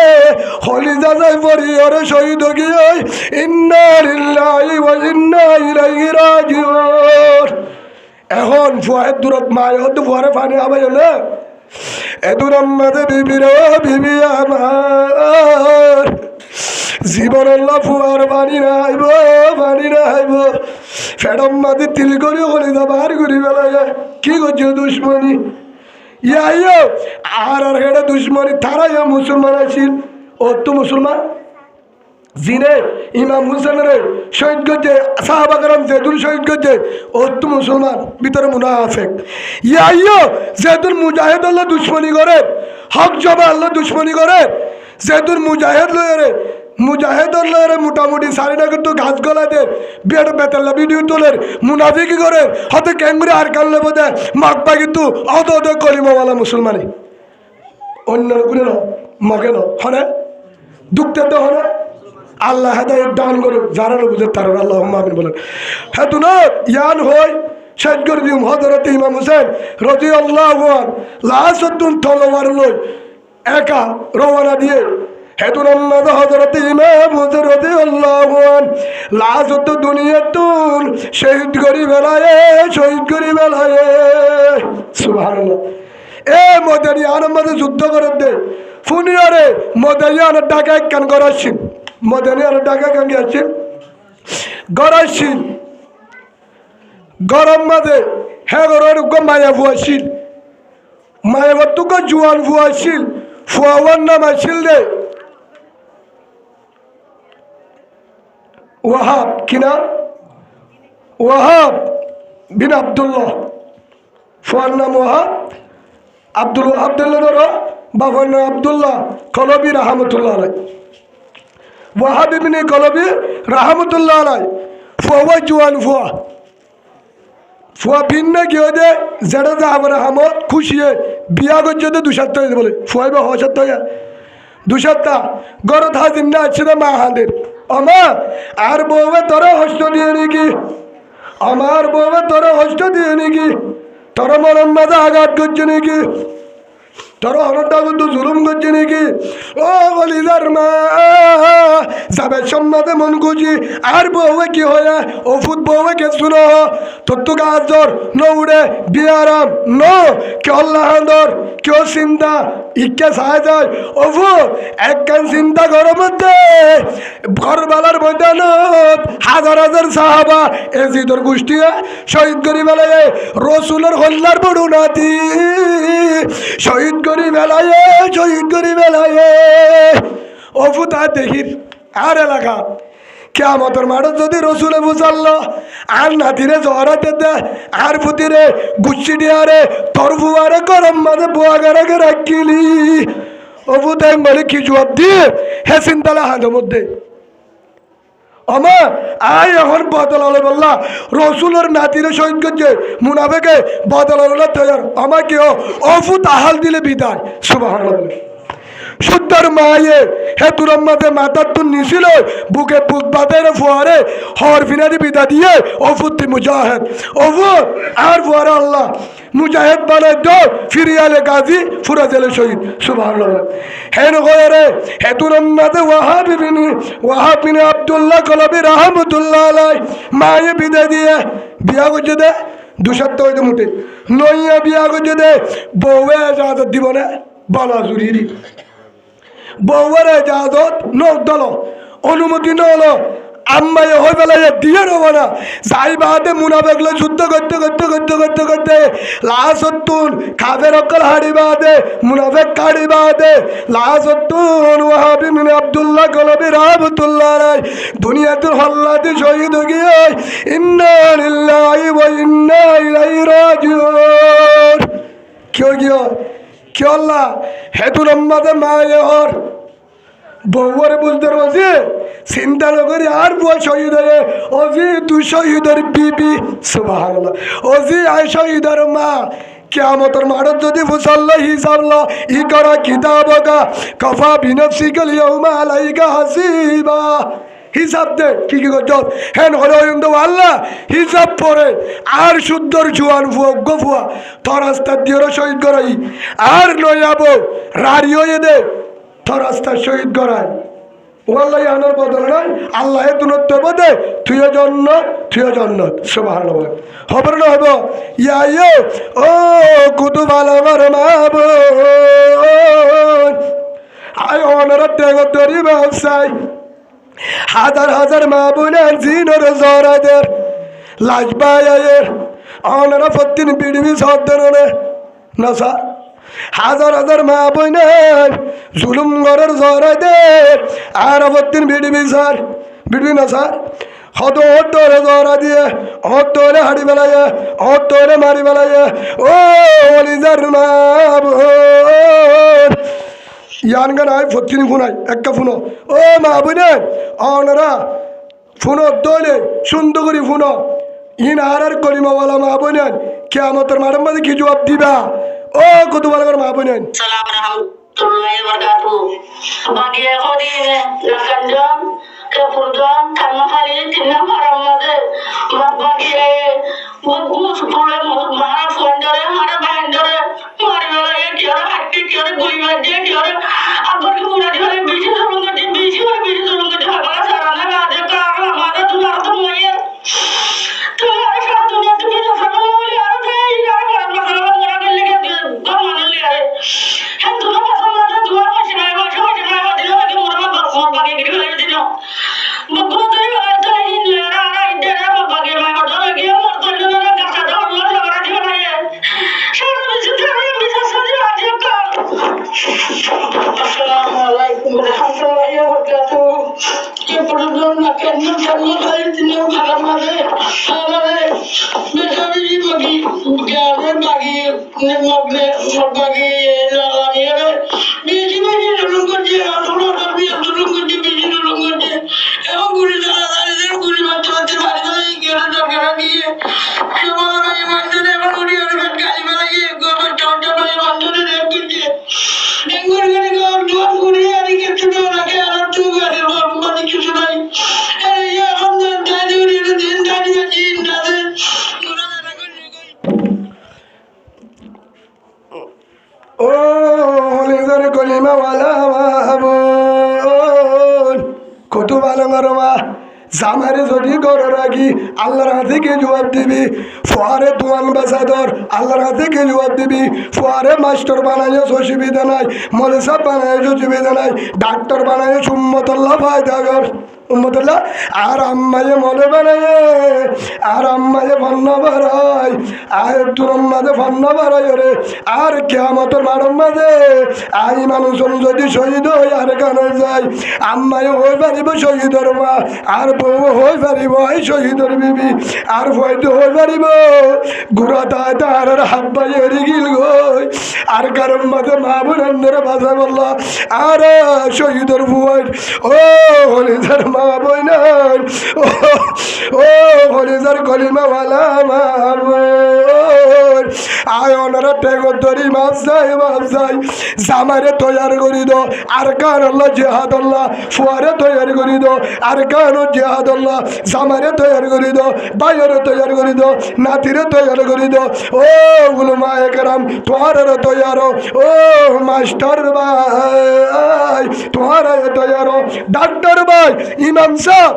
হলি যা যায় পরি ওরে শহীদ গিয়ে ইন্না লিল্লাহি ওয়া ইন্না ইলাইহি রাজিউন। এখন ফুয়ার দূরত মায় হতে ফুয়ারে পানি আবাই না এদুর আমাদের বিবির বিবি আমার জীবন ফুয়ার পানি নাইব পানি নাইব ফেডম মাদি তিল করে হলে যা বার করি বেলা যায় কি করছো দুশ্মনী ইয়া আর আর হেডে দুশ্মনী তারা মুসলমান আছিল ও তো মুসলমান জিনে ইমাম হুসেন রে শহীদ করছে সাহাবা کرام জেদুল শহীদ করছে ও তো মুসলমান ভিতরে মুনাফিক ইয়া জেদুল মুজাহিদ আল্লাহ দুশ্মনী করে হক জবা আল্লাহ দুশ্মনী করে জেদুল মুজাহিদ লয়ে মুজাহিদ লয়ে মোটামুটি সারিনা কিন্তু গাছ গলাতে বেড় বেতাল্লা ভিডিও তোলের মুনাফিকি করে হতে ক্যাঙ্গুরি আর কানলে বোধে মাকবা কিন্তু অত অত কলিমাওয়ালা মুসলমানে অন্য গুলো না মগে না হনে দুঃখতে তো হনে আল্লাহ হেদায়েত দান করুন যারা বুঝে তারা আল্লাহ আমিন বলেন। হ্যাঁ তো না ইয়ান হয় শেষ করে দিম হযরত ইমাম হুসেন রাদিয়াল্লাহু আনহু লাসতুন তলোয়ার লই একা রওনা দিয়ে হেতুন আম্মাদ হযরত ইমাম হুসেন রাদিয়াল্লাহু আনহু লাসত দুনিয়াতুন শহীদ করি বেলায় শহীদ করি বেলায় সুবহানাল্লাহ। এ মদিনার মধ্যে যুদ্ধ করে দে ফুনিয়ারে মদিনার ঢাকা কেন করাছিস মদিনার ঢাকা কেন গেছে গরাছিস গরম মাঝে হ্যাঁ গরম মায়া ফুয়াছিল মায়া তুক জুয়ান ফুয়াছিল ফুয়াওয়ার নাম আছিল রে ওয়াহাব কিনা ওয়াহাব বিন আব্দুল্লাহ ফুয়ার নাম ওয়াহাব আব্দুল্লাহ ধরো বাবার নাম আব্দুল্লাহ কলবি রহমতুল্লাহ আলাই ওয়াহাব ইবনে কলবি রহমতুল্লাহ আলাই ফুয়া জুয়ান ফুয়া ভিন্ন কি হয়ে যায় যেটা যাবার আহমদ খুশি বিয়া করছে তো 2 সপ্তাহ বলে ফুয়াই বা 6 সপ্তাহ 2 সপ্তাহ গরত হাজির না আছে মা হাঁদের আমা আর বউবে তোরা হস্ত দিয়ে নাকি আমার বউবে তোরা হস্ত দিয়ে নাকি তোরা মরম মাঝে আঘাত করছে নাকি তোরা হরটা কিন্তু জুলুম করছে নাকি ও গলিদার মা যাবে সম্মাদে মন খুঁজি আর বউবে কি হয় ওফুত বউবে কে শুনো তোর তো গাছ ধর নৌড়ে বিয়ারাম ন কে আল্লাহর কেউ চিন্তা ইকে সাহা যায় ওফু একখান চিন্তা ঘর মধ্যে ঘরবালার ময়দানত হাজার হাজার সাহাবা এজিদর গোষ্ঠী শহীদ করি বেলায় রসুলের হল্লার বড় নাতি শহীদ করি বেলায় শহীদ করি বেলায় অফু তা দেখি আর এলাকা কেয়ামতের মাঠে যদি রসুলে বুঝাল্ল আর নাতিরে জহরাতে দে আর পুতিরে গুচ্ছি দিয়ারে তোর বুয়ারে গরম মাঝে বুয়াগারাকে রাখিলি অফু তাই বলে কি জবাব দিয়ে হে চিন্তালা হাঁদের মধ্যে আমার আয় এখন বদলালে বললা রসুলের নাতিরে শহীদ করছে মুনাফেকে বদলালে তৈরি আমার কেউ অফু তাহাল দিলে বিদায় সুবহানাল্লাহ। শুদ্ধার মায়ে হে তুরম্মাতে মাথার তুন নিছিল বুকে বুক বাঁধে ফুয়ারে হর ফিনারি বিদা দিয়ে অফুতি মুজাহেদ অফু আর ফুয়ারে আল্লাহ মুজাহেদ বানাই দো ফিরিয়ালে গাজী ফুরাজেলে শহীদ সুবহানাল্লাহ। হেন হয়ে রে হে তুরম্মাতে ওয়াহাব বিন আব্দুল্লাহ কলবি রহমতুল্লাহ আলাই মায়ে বিদা দিয়ে বিয়া করছে দে 2 সপ্তাহ হইতে মুঠে নইয়া বিয়া করছে দে বউয়ে এজাজত দিব না বলা জুরিরি বউয়ের এজাজত নদল অনুমতি নলো আম্মাই হয়ে বেলায় দিয়ে নেবো না যাই বাদে মুনাফেকলে যুদ্ধ করতে করতে করতে করতে করতে লাসতুন খাবের অকল হাড়ি বাদে মুনাফেক কাড়ি বাদে লাসতুন ওয়াহাব ইবনে আব্দুল্লাহ কলবি রহমতুল্লাহ আলাই দুনিয়াতুল হল্লাতে শহীদ গিয়ে ইন্না লিল্লাহি ওয়া ইন্না ইলাইহি রাজিউন কেউ গিয়ে কেউ আল্লাহ হেতুর আম্মাদে মায়ে হর বউরে বুঝতে পারছি চিন্তা নকরি আর বুয়া শহীদ হয়ে ওজি তুই শহীদের বিবি সুবহানাল্লাহ ওজি আয় শহীদের মা কিয়ামতের মাঠত যদি ফুসাল্লা হিসাবলা ই করা কিতাবকা কফা বিনফসিকা ইয়াউমা আলাইকা হাসিবা হিসাব দে কি কি করছ হ্যাঁ হলে আল্লাহ হিসাব পরে আর শুদ্ধর জুয়ান ফুয়া অজ্ঞ ফুয়া তোর রাস্তা দিয়ে শহীদ করাই আর নয় যাবো রাড়িও দে তোর রাস্তা শহীদ করায় ওয়াল্লাহ আনার বদল নয় আল্লাহ দূরত্ব বদে তুইও জন্নত সুবহানাল্লাহ হবে না হব ইয়া ও কুতুব আলমার মাহবুব আয় ওনারা ত্যাগ তরি ব্যবসায় হাজার হাজার মা বোনের জিনের জরাদের লাজবায়ের ওনারা প্রতিদিন বিড়বি সদ্দনে নসা হাজার হাজার মা বোনের জুলুম ঘরের জরাদের আর প্রতিদিন বিড়বি স্যার বিড়বি না স্যার হত হতরে জরা দিয়ে হতরে হাড়ি বেলায় হতরে মারি বেলায় ও অলিজার মা বোন ইয়ান গান আয় ফতিনি ফোনাই একটা ফোনো ও মা বোনের অনারা ফোনো দলে সুন্দর করি ফোনো ইন আর করিমাওয়ালা মা বোনের কিয়ামতের মাঠের মধ্যে কি জবাব দিবা ও কত ভালো করে মা বোনের সালাম রাহমাতুল্লাহি ওয়া বারাকাতুহু বাগিয়া কদিনে লাকানজাম কাফুরজাম কানহারি তিন্না ফারামাদে বাগিয়া বুস ফুলে মারা ফন্ডরে মারা বান্ডরে মারিওলা কিয়ারে হাক্কি কিয়ারে গুলি বাজে কিয়ারে আবার কি মুরা দিলে বিজি সরঙ্গ দি বিজি সরঙ্গ দি হামারা সারানা গাদে কার আমাদের তোমার তো মইয়া তোমার সারা দুনিয়া তুমি তো সামনে বলি আর ভাই আর মারা মোরা গলে গে গমানে লিয়ারে হ্যাঁ তোমার সামনে দুয়ার মাসে নাই মাসে দিলে আগে মোরা বাবা বাগিয়ে গিয়ে দিল বকু তো আর তো এই লেরা আর ইদারা বাগিয়ে মা ধরে গিয়ে মোর তো না কাটা ধর না ঝগড়া দিও না সারা বিজু ধরে বিজু সাথে আজে কা আসসালামু আলাইকুম ওয়া রাহমাতুল্লাহি ওয়া বারাকাতুহু কে প্রবলেম না কেন জানো ভাই দিনে খারাপ মানে আমারে মেশাবি বাগি গাবে বাগি মগনে বাগি লাগিয়ে বিজি বিজি লুঙ্গ দিয়ে আলোড়া করবি লুঙ্গ দিয়ে বিজি লুঙ্গ দিয়ে এবং গুলি দাঁড়িয়ে গুলি মারতে মারতে বাড়ি বাড়ি গেলে দরকার দিয়ে সবার বাড়ি মানজনে এবার গুলি আর গাড়ি বেলা গিয়ে গোবর টন্টা বাড়ি মানজনে রেখে দিয়ে ডেঙ্গুর গাড়ি গোবর জোয়ার গুলি আর কিছু না রাখে আর তো গাড়ি বাড়ি কিছু নাই এই এখন দাঁড়িয়ে দিন দাঁড়িয়ে দিন দাঁড়িয়ে ও হলিজার কলিমাওয়ালা মাহবুব কত ভালো মা জামারে যদি গড় রাখি আল্লাহর হাতে কে জবাব দিবি ফোয়ারে তুয়ান বাসাদর আল্লাহর হাতে কে জবাব দিবি ফোয়ারে মাস্টার বানাইও অসুবিধা নাই মলেসা বানাইও অসুবিধা নাই ডাক্তার বানাইও উম্মতুল্লাহ ফায়দা কর উম্মতুল্লাহ আর আম্মায়ে মনে বানায় আর আম্মায়ে ভন্ন বাড়াই আর তোর মাঝে ভন্ন বাড়াই রে আর কিয়ামতের মাঠের মাঝে আই মানুষজন যদি শহীদ হই আর কানে যায় আম্মায়ে হই পারিব শহীদর মা আর বউ হই পারিব এই শহীদর বিবি আর হয়তো হই পারিব গুড়া তার হাব্বাই এরি গিল গই আর কারণ মাঝে মা বোনের বাসা বলল আর শহীদর বুয়াই ও হলিজার মা বইনার ও হলিজার কলিমাওয়ালা মা বোন আয় ওনারা টেগরি মাছ যায় জামারে তৈয়ার করি দো আর কান আল্লাহ জেহাদ আল্লাহ ফুয়ারে তৈয়ার করি দো আর কান জেহাদ আল্লাহ জামারে তৈয়ার করি দো বাইরে তৈয়ার করি দো নাতিরে তৈয়ার করি দো ও উলমা একরাম তোমার তৈয়ার ও মাস্টার ভাই তোমার তৈয়ার ডাক্তার ভাই ইমাম সাহেব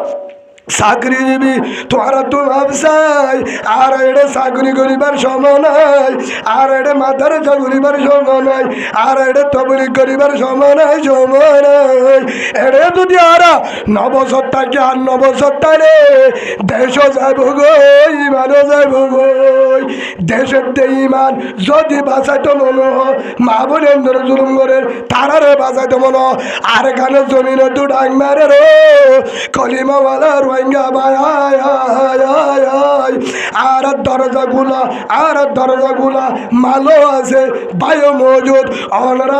চাকরি দিবি তোরা তো ভাবছাই আর এটা চাকরি করিবার সময় নাই আর এটা মাথার করিবার সময় নাই আর এটা তবলি করিবার সময় নাই এটা যদি আর 9 বছর থাকে আর 9 বছর তারে দেশও যাইব গো ইমানও যাইব গো দেশের ইমান যদি বাঁচাইতো মনে মা বোনের জুলুম করে তারারে বাঁচাইতো মনে আর এখানে জমিনে দু ডাং মারে রো কলিমাওয়ালা রোহিঙ্গা ভাই আর দরজাগুলা মালো আছে বায়ু মজুদ অনরা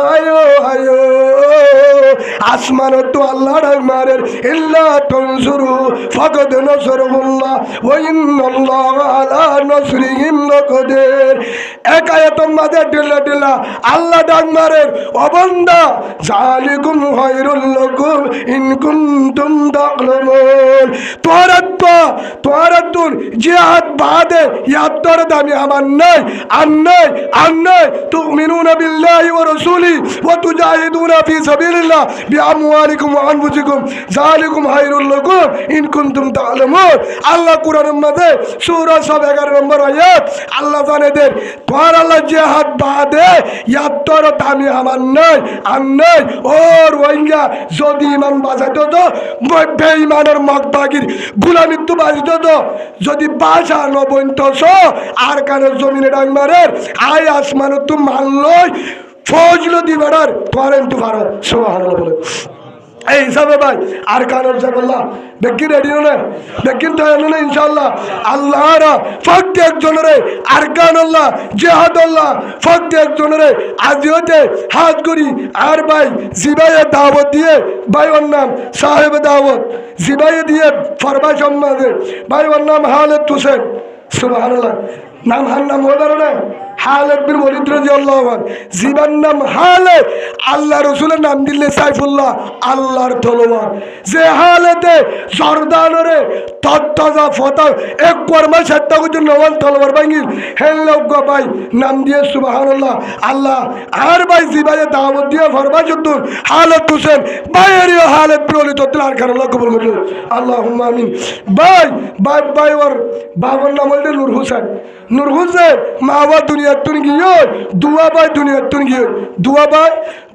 আসমান তো আল্লাহ রহমানের ইল্লা তানসুরু ফাকাদ নাসরুল্লাহ ওয়া ইন্নাল্লাহা আলা নাসরিহিম লাকাদির। এক আয়াতের মাঝে ঢিলা আল্লাহ রহমানের ও বান্দা যালিকুম খায়রুল লাকুম ইন কুনতুম তা'লামুন। তোরাতুন জিহাদ বাদে ইয়াত্তর দামি আমার নাই আন্নাই তুমিনুনা বিল্লাহি ওয়া রাসূলি ওয়া তুজাহিদুনা ফি সাবিলিল্লাহ বিআমওয়ালিকুম ওয়া আনফুসিকুম যালিকুম খায়রুল লাকুম ইন কুনতুম তা'লামুন। আল্লাহ কোরআনের মধ্যে সূরা সব 11 নম্বর আয়াত আল্লাহ জানে দেন তোর আল্লাহ জিহাদ বাদে ইয়াত্তর দামি আমার নাই আন্নাই ওর ওয়াইঙ্গা যদি ইমান বাঁচাইতো তো বেঈমানের মগবাগির গোলামিত্ব বাঁচিত তো যদি বাসা নবন্তস আর কানের জমিনে ডাং মারের আয় আসমান তো মানলই ফজল দিবারার তোরেন তো পারো সুবহানাল্লাহ বলে। এই হিসাবে ভাই আর কানের জাবল্লাহ দেখি রেডি না দেখি তো না ইনশাআল্লাহ আল্লাহর প্রত্যেক জনের আর কানাল্লাহ জিহাদুল্লাহ প্রত্যেক জনের আজিওতে হাত করি আর ভাই জিবায়ে দাওয়াত দিয়ে ভাই ওর নাম সাহেব দাওয়াত জিবায়ে দিয়ে ফরমা সম্মাদে ভাই ওর নাম হালেত হোসেন সুবহানাল্লাহ নাম হার নাম হলো না হালেদ বিন ওয়ালিদ রাদিয়াল্লাহু আনহু জীবন নাম হালেদ আল্লাহ রাসূলের নাম দিলে সাইফুল্লাহ আল্লাহর তলোয়ার যে হালেতে জর্দানরে তত্তাজা ফতা এক কর্মা সাতটা করে নওয়াল তলোয়ার ভাঙিল হেল্লগ ভাই নাম দিয়ে সুবহানাল্লাহ আল্লাহ আর ভাই জিবায়ে দাওয়াত দিয়ে ফরমা যুদ্ধ হালেদ হোসেন ভাইয়ের হালেদ বিন ওয়ালিদ আর কারণ কবুল করুন আল্লাহুম্মা আমিন। ভাই ওর বাবার নাম হলো নূর হোসেন মা বাবা দুনিয়ার তুন গিয়ে দুয়া ভাই দুনিয়ার তুন গিয়ে দুয়া ভাই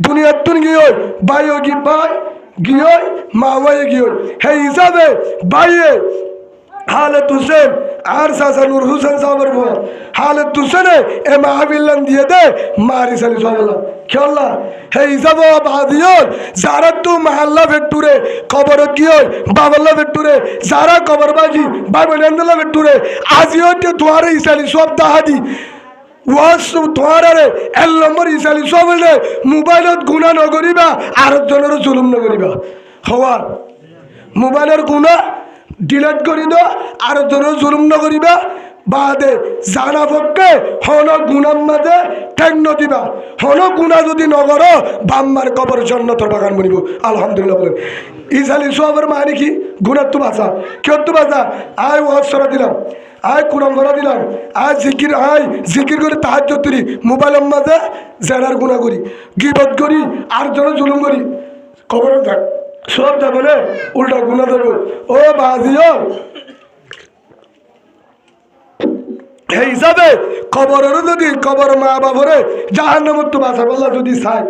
দুনিয়ার তুন গিয়ে ভাই ও গিয়ে মা ভাই গিয়ে হে হিসাবে ভাইয়ে হালেত হোসেন আর সাসা নূর হোসেন সাহেবের বল হালেত হোসেনে এ মাহবিল্লান দিয়ে দে মারি সালি সাবলা খেলা হে হিসাবে বাদিও যারা তো মহল্লা ভেটুরে কবর গিয়ে বাবল্লা ভেটুরে যারা কবরবাজি বাবলেন্দলা ভেটুরে আজিও তে দুয়ারে ইসালি সব দাহাদি ওয়াস তোয়ারে এল নম্বর ইসালি সব মোবাইলত গুণা নকরিবা আর জনের জুলুম নকরিবা হওয়ার মোবাইলের গুণা ডিলেট করি দো আর জনের জুলুম নকরিবা বাদে জানা পক্ষে হন গুণার মাঝে ঠেক নদিবা হন গুণা যদি নগর বাম্মার কবর জন্নতর বাগান বনিব আলহামদুলিল্লাহ বলেন। ইসালি সবের মানে কি গুণার তো বাঁচা কেউ তো বাঁচা আয় ওয়াজ সরা দিলাম আয় কুরআন ধরা দিলাম আয় জিকির করে তাহাজ্জুদ করি মোবাইলের মাঝে জেনার গুনাহ করি গীবত করি আর জন জুলুম করি কবরে থাক সব যাবে না উল্টা গুনাহ দেব ও বাজিও এই হিসাবে কবরেরও যদি কবর মা বাবরে জাহান্নামত তো বাঁচা বললা যদি চাই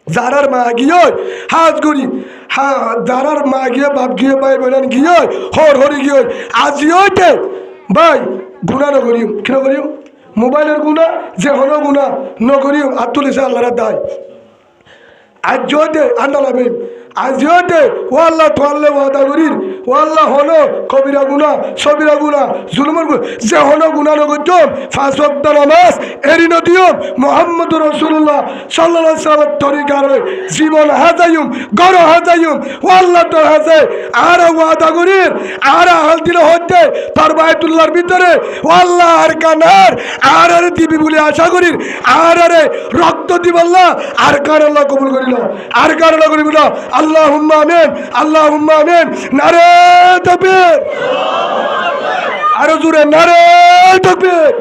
যারার মা গিয়ে হাজ করি যারার মা গিয়ে বাপ গিয়ে ভাই বোন গিয়ে হরি গিয়ে আজিও ভাই গুণা নকরিও কি নকরিও মোবাইলের গুণা যে হলো গুণা নকরিও আর তুলিছে আল্লাহর দায় আজ জোটে আন্দালাবে আজ জোটে ও আল্লাহ তোয়াল্লে ওয়াদা করির ও আল্লাহ হলো কবিরা গুণা সবিরা গুণা জুলুমের গুণা যে হলো গুণা নকরতাম 5 ওয়াক্ত নামাজ এরি নদিও মুহাম্মদুর রাসূলুল্লাহ সাল্লাল্লাহু আলাইহি ওয়াসাল্লাম তরিকারে জীবন হাজায়ুম গর হাজায়ুম ও আল্লাহ তো হাজে আর ওয়াদা করির আর হাল দিল হতে তার বাইতুল্লাহর ভিতরে ও আল্লাহ আর কানার আর দিবি বলে আশা করির আর রক্ত দিব আল্লাহ আর কার আল্লাহ কবুল করিল আর কার আল্লাহ করিল আল্লাহুম্মা আমিন নারে তাকবীর আরো জোরে নারে তাকবীর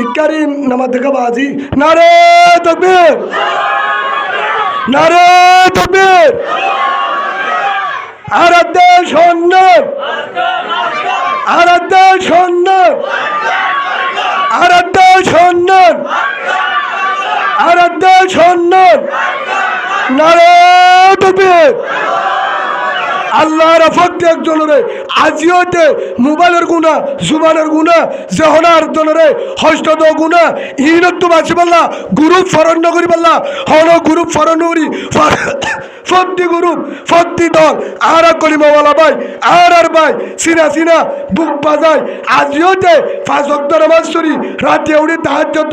ইকারি নামাজ দেখা বাজি নারে তাকবীর আর দেশ সন্ন্যাস নারে তাকবীর আল্লাহর প্রত্যেক জনরে আজিওতে মোবাইলের গুণা জুবানের গুণা জহনার জনরে হস্তদ গুণা ইনত্ব বাঁচি পাল্লা গ্রুপ ফরণ্য করি পাল্লা হন গ্রুপ ফরণ্যরি ফত্তি গ্রুপ ফত্তি দল আর কলিমাওয়ালা ভাই আর ভাই সিনা সিনা বুক বাজায় আজিওতে 5 ওয়াক্ত নামাজ পড়ি রাতে উড়ি তাহাজ্জুদ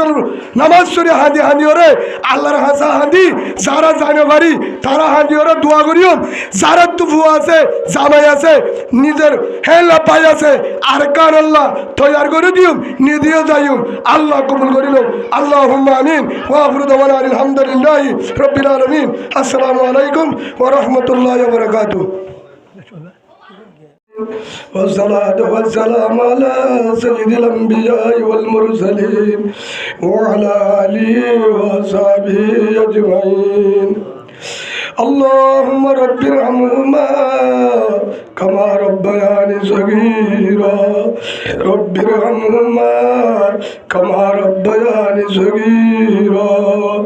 নামাজ পড়ি হাঁদি হাঁদি ওরে আল্লাহর হাসা হাঁদি যারা জানে পারি তারা হাঁদি ওরে দোয়া করিও যারা তুফু আছে জামাই আছে নিজের হেলা পাই আছে আর কার আল্লাহ তৈয়ার করে দিও নিদিও যাইও আল্লাহ কবুল করিল আল্লাহুম্মা আমিন ওয়া আখিরু দাওয়ানা আলহামদুলিল্লাহি রাব্বিল আলামিন আসসালামু আলাইকুম ওয়া রাহমাতুল্লাহি ওয়া বারাকাতুহু والصلاة والسلام على سيد الأنبياء والمرسلين وعلى آله وصحبه أجمعين اللهم رب ارحمهما كما ربياني صغيرا رب ارحمهما كما ربياني صغيرا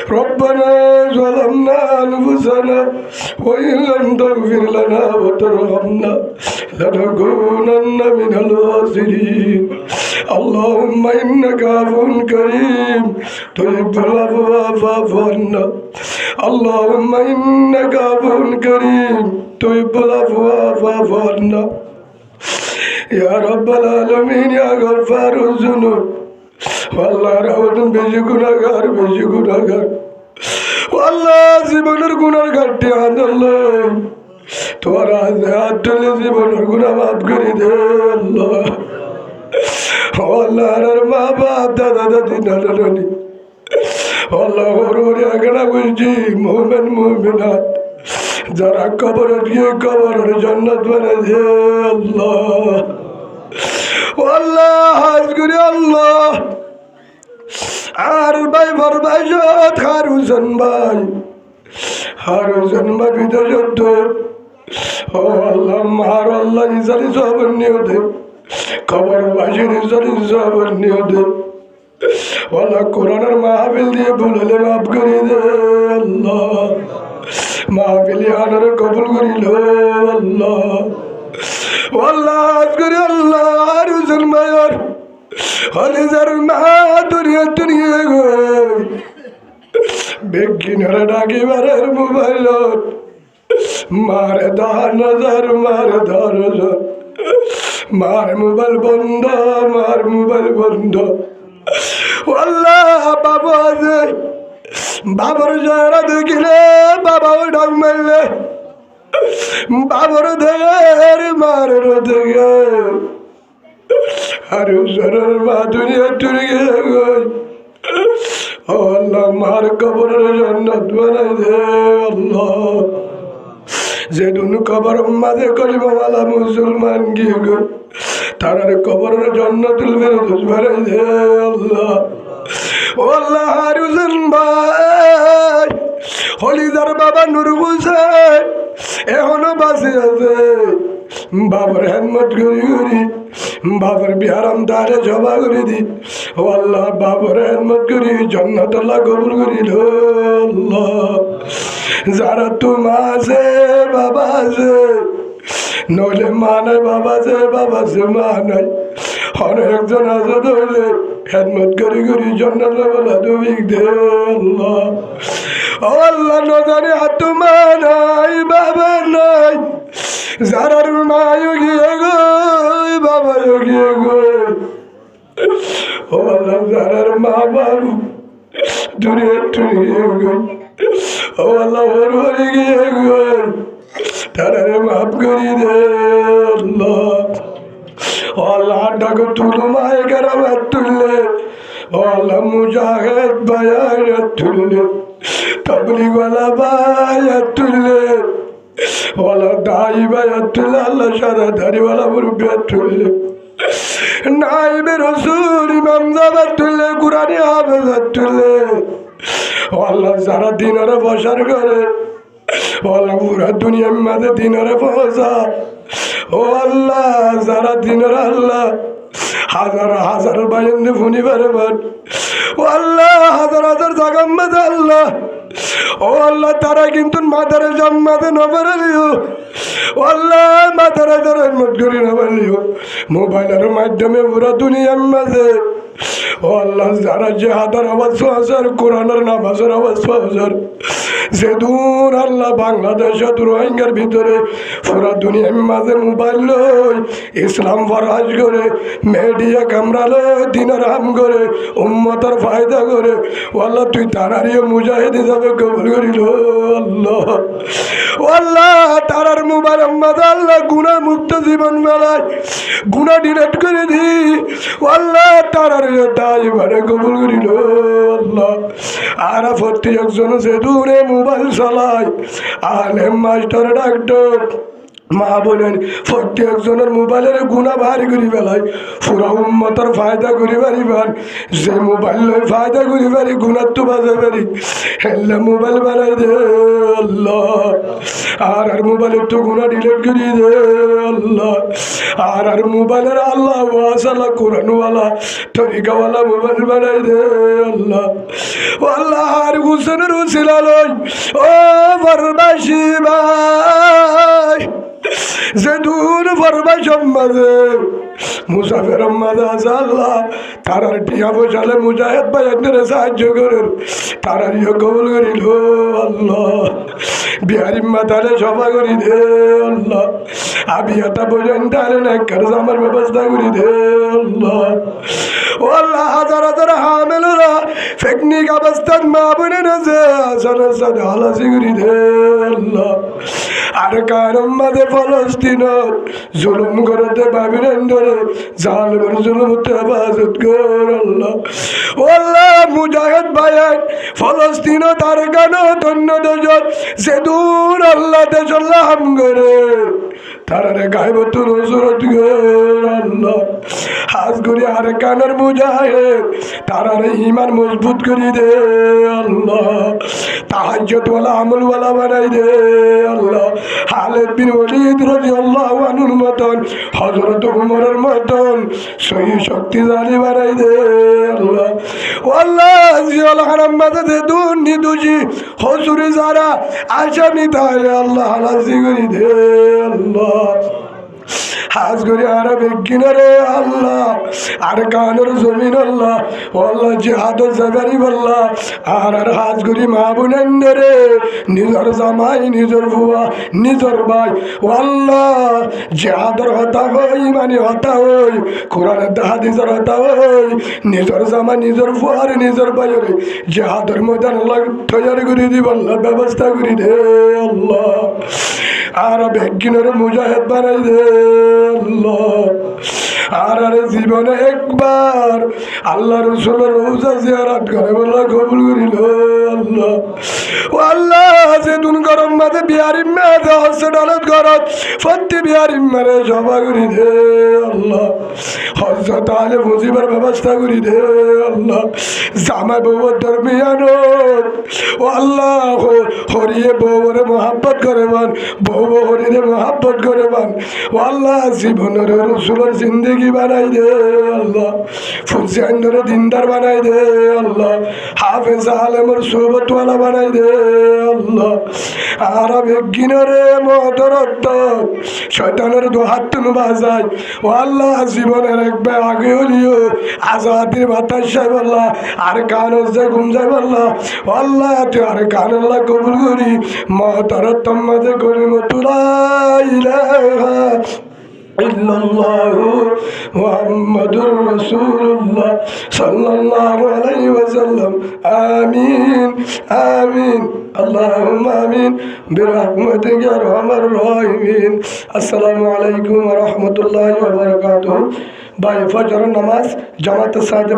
ربنا ظلمنا أنفسنا وإن لم تغفر لنا وترحمنا لنكونن من الخاسرين اللهم إنك عفو كريم تحب العفو فاعف عنا اللهم إنك عفو كريم تحب العفو فاعف عنا يا رب العالمين يا غفار الذنوب والله রাহমাতুন বেশি গুনাহগার والله জীবনের গুনার ঘাটতি আল্লাহ তোমার হাত তুলে জীবনের গুনাহ মাফ করে দে আল্লাহ والله আর মা বাপ দাদা দাদি নানা নানি والله ওরে আগনা বুঝি মুমিন মুমিনাত যারা কবরে গিয়ে কবরের জান্নাত বানায় দে আল্লাহ والله হাজগুরি আল্লাহ আর ভাই বড় ভাই সৎ হারুজন ভাই বিদেশত ও আল্লাহ মার আল্লাহ ইজারি সবর নিয়ে দে খবর বাসির ইজারি সবর নিয়ে দে আল্লাহ কোরআনের মাহফিল দিয়ে ভুললে মাফ করে দে আল্লাহ মাহফিল আনার কবুল করিল আল্লাহ আল্লাহ আজকে আল্লাহ হারুজন ভাইয়ের হলিজার মা দুনিয়া গো বেগিনারা ডাকিবারের মোবাইলত মারে দার নজর মার মোবাইল বন্ধ আল্লাহ বাবা আছে বাবার যারা দেখিলে বাবাও ডাক মারলে বাবার ধের মার দেখে আর সরের মা দুনিয়া গই ও আল্লাহ মার কবরের জান্নাত বানাই দে আল্লাহ যে দুন কবর মাঝে কলিমাওয়ালা মুসলমান গিয়ে গো তার কবরের জান্নাতুল ফেরদৌস বানাই দে আল্লাহ ও আল্লাহ হারুজন ভাই হলিদার বাবা নুর হোসেন এখনো বাঁচে আছে বাবার হেলমেট করি বাবার বিহারাম তারে জবা করে দি ও আল্লাহ বাবার হেলমেট করি জান্নাত আল্লাহ কবুল করিল আল্লাহ যারা তো মা আছে বাবা আছে নইলে মা নাই বাবা আছে মা নাই অনেকজন আছে ধরলে হেলমেট করি জান্নাত বলা তুমি দে আল্লাহ ও আল্লাহ নজারে হাত মা নাই বাবা নাই যারার মায়ও গিয়ে গো বাবাও গিয়ে গো ও আল্লাহ যারার মা বাবু দূরে গো ও আল্লাহ ওরে গিয়ে গো তারারে মাফ করি দে আল্লাহ ও আল্লাহ ডাক তুলো মায়ে গরম তুললে ও আল্লাহ মুজাহিদ বায়ার তুললে তবলিগ ওয়ালা বায়ার তুললে ওলা দাই বায়াতুল্লাহ আল্লাহ সাদা দাড়িওয়ালা মুরব্বিয়াতুল্লাহ নাইবে রাসূল ইমাম জাবাতুল্লাহ কুরআনি হাফেজাতুল্লাহ আল্লাহ যারা দিনের বসার করে ও আল্লাহ পুরা দুনিয়ার মাঝে দিনরে পৌঁছা। ও আল্লাহ যারা দিনের আল্লাহ হাজার হাজার বাইন্দে ফোনি পারবেন। ও আল্লাহ হাজার হাজার জাগাম মাঝে আল্লাহ ও আল্লাহ তারা কিন্তু মাদারে জম্মাতে নবরালিও। ও আল্লাহ মাদারে ধরেন মত করি নবরালিও মোবাইলের মাধ্যমে পুরা দুনিয়ার মাঝে ও আল্লাহ যারা যে হাজার আওয়াজ হাজার কোরআনের নামাজের আওয়াজ হাজার যে দূর আল্লাহ বাংলাদেশের রোহিঙ্গার ভিতরে পুরা দুনিয়ার মাঝে মোবাইল লই ইসলাম ফরাজ করে মিডিয়া ক্যামেরা লই দিনের হাম করে উম্মতের ফায়দা করে ও আল্লাহ তুই তারারিও মুজাহিদ হিসাবে কবুল করিল আল্লাহ। ও আল্লাহ তারার মোবাইল মাঝে আল্লাহ গুনাহ মুক্ত জীবন বেলায় গুনাহ ডিলেট করে দি ও আল্লাহ তারার তাই মানে কবুল করিল আল্লাহ। আর প্রতি একজন যে দূরে মোবাইল চালায় আলেম মাস্টার ডাক্তার মা বলেন প্রত্যেকজনের মোবাইলের গুণা ভারী করি বেলায় পুরা উম্মতের ফায়দা করি পারিবান যে মোবাইল লই ফায়দা করি পারি গুণার তো বাজে পারি হেললে মোবাইল বানাই দে আল্লাহ। আর মোবাইলের তো গুণা ডিলেট করি দে আল্লাহ। আর মোবাইলের আল্লাহ ওয়াসালা কোরআনওয়ালা তরিকাওয়ালা মোবাইল বানাই দে আল্লাহ। ও আল্লাহ আর হুসেনের উসিলা লই ও বরবাসী ভাই যে দূর ফরমাই সম্মাদে মুসাফের মাঝে আছে আল্লাহ তারার টিয়া বসালে মুজাহিদ ভাই একজনে সাহায্য করেন তারারিও কবুল করিল আল্লাহ। বিহারি মাতালে সভা করি দে আল্লাহ। আবিয়াতা বোঝেন তাহলে নেকর জামার ব্যবস্থা করি দে আল্লাহ। ও আল্লাহ হাজার হাজার হামেলরা ফেকনিক অবস্থান মা বোনের আছে আসানের সাথে হালাসি করি দে আল্লাহ। আর কারণ মাঝে ফলস্তিনত জুলুম করতে পাবিলেন ধরে জালমের জুলুমতে হেফাজত কর আল্লাহ। ও আল্লাহ মুজাহিদ ভাইয়ের ফলস্তিন তার গান ধন্য দেশত সে দূর আল্লাহ দেশ হাম করে তারারে গাইবত নজরত কর আল্লাহ। হাজ করি আর কানের মুজাহিদ তারারে ইমান মজবুত করি দে আল্লাহ। তাহাজ্জুদওয়ালা আমলওয়ালা বানাই দে আল্লাহ। খালিদ বিন ওয়ালিদ রাদিয়াল্লাহু আনহুর মতন হযরত উমরের মতন সহি শক্তিশালী বানাই দে আল্লাহ। ও আল্লাহ জিয়াল হারাম মাঝে দুর্নি দুজি হজুরে যারা আসামি তাহলে আল্লাহ হালাসি করি দে আল্লাহ। হাজ করি আর বেগিনারে আল্লাহ আর কানের জমিন আল্লাহ ও আল্লাহ জিহাদ জাগারি বল্লাহ আর হাজ করি মা বোনেন্দ্রে নিজের জামাই নিজের বুয়া নিজের ভাই ও আল্লাহ জিহাদর হতা হই মানে হতা হই কোরআনের হাদিসের হতা হই নিজের জামা নিজের বুয়ার নিজের ভাইয়ের জিহাদের ময়দান আল্লাহ তৈরি করে দিব আল্লাহ ব্যবস্থা করে দে আল্লাহ। আর বেগিনারে মুজাহিদ বানাই দে আল্লাহ। আর জীবনে একবার আল্লাহ রসুলের রোজা জিয়ারত করে বললা কবুল করিল আল্লাহ। ও আল্লাহ যেদিন গরম মাঝে বিহারি মেয়ে হসপিটালত ঘরত প্রতি বিহারি মেরে সভা করি দে আল্লাহ। হজরত আলে বুঝিবার ব্যবস্থা করি দে আল্লাহ। জামাই বউর দরমিয়ান ও আল্লাহ হরিয়ে বউরে মোহাব্বত করে মান বউ হরিরে মোহাব্বত করে মান ও আল্লাহ জীবনের রসুলের জিন্দগি বানাই দে আল্লাহ। ফুলসেন্ডরে দিনদার বানাই দে আল্লাহ। হাফেজ আলেমর সোহবতওয়ালা বানাই দে আল্লাহ। আর বেগিনরে মদরত শয়তানের দুহাত তুনু বাজাই ও আল্লাহ জীবনের একবার আগে হলিও আজাদির বাতাস সাহেব আল্লাহ আর কান হচ্ছে ঘুম যাই আল্লাহ। ও আল্লাহ তুই আর কান আল্লাহ কবুল করি মদরত তোমাদের করি মতুলা ইলাহা ইল্লাল্লাহু মুহাম্মাদুর রাসূলুল্লাহ সাল্লাল্লাহু আলাইহি ওয়াসাল্লাম আমিন আমিন আল্লাহুম্মা আমিন বিরহমাতিকা ইয়া আরহামার রাহিমিন। আসসালামু আলাইকুম ওয়া রাহমাতুল্লাহি ওয়া বারাকাতুহু। ভাই ফজর নামাজ জামাতের সাথে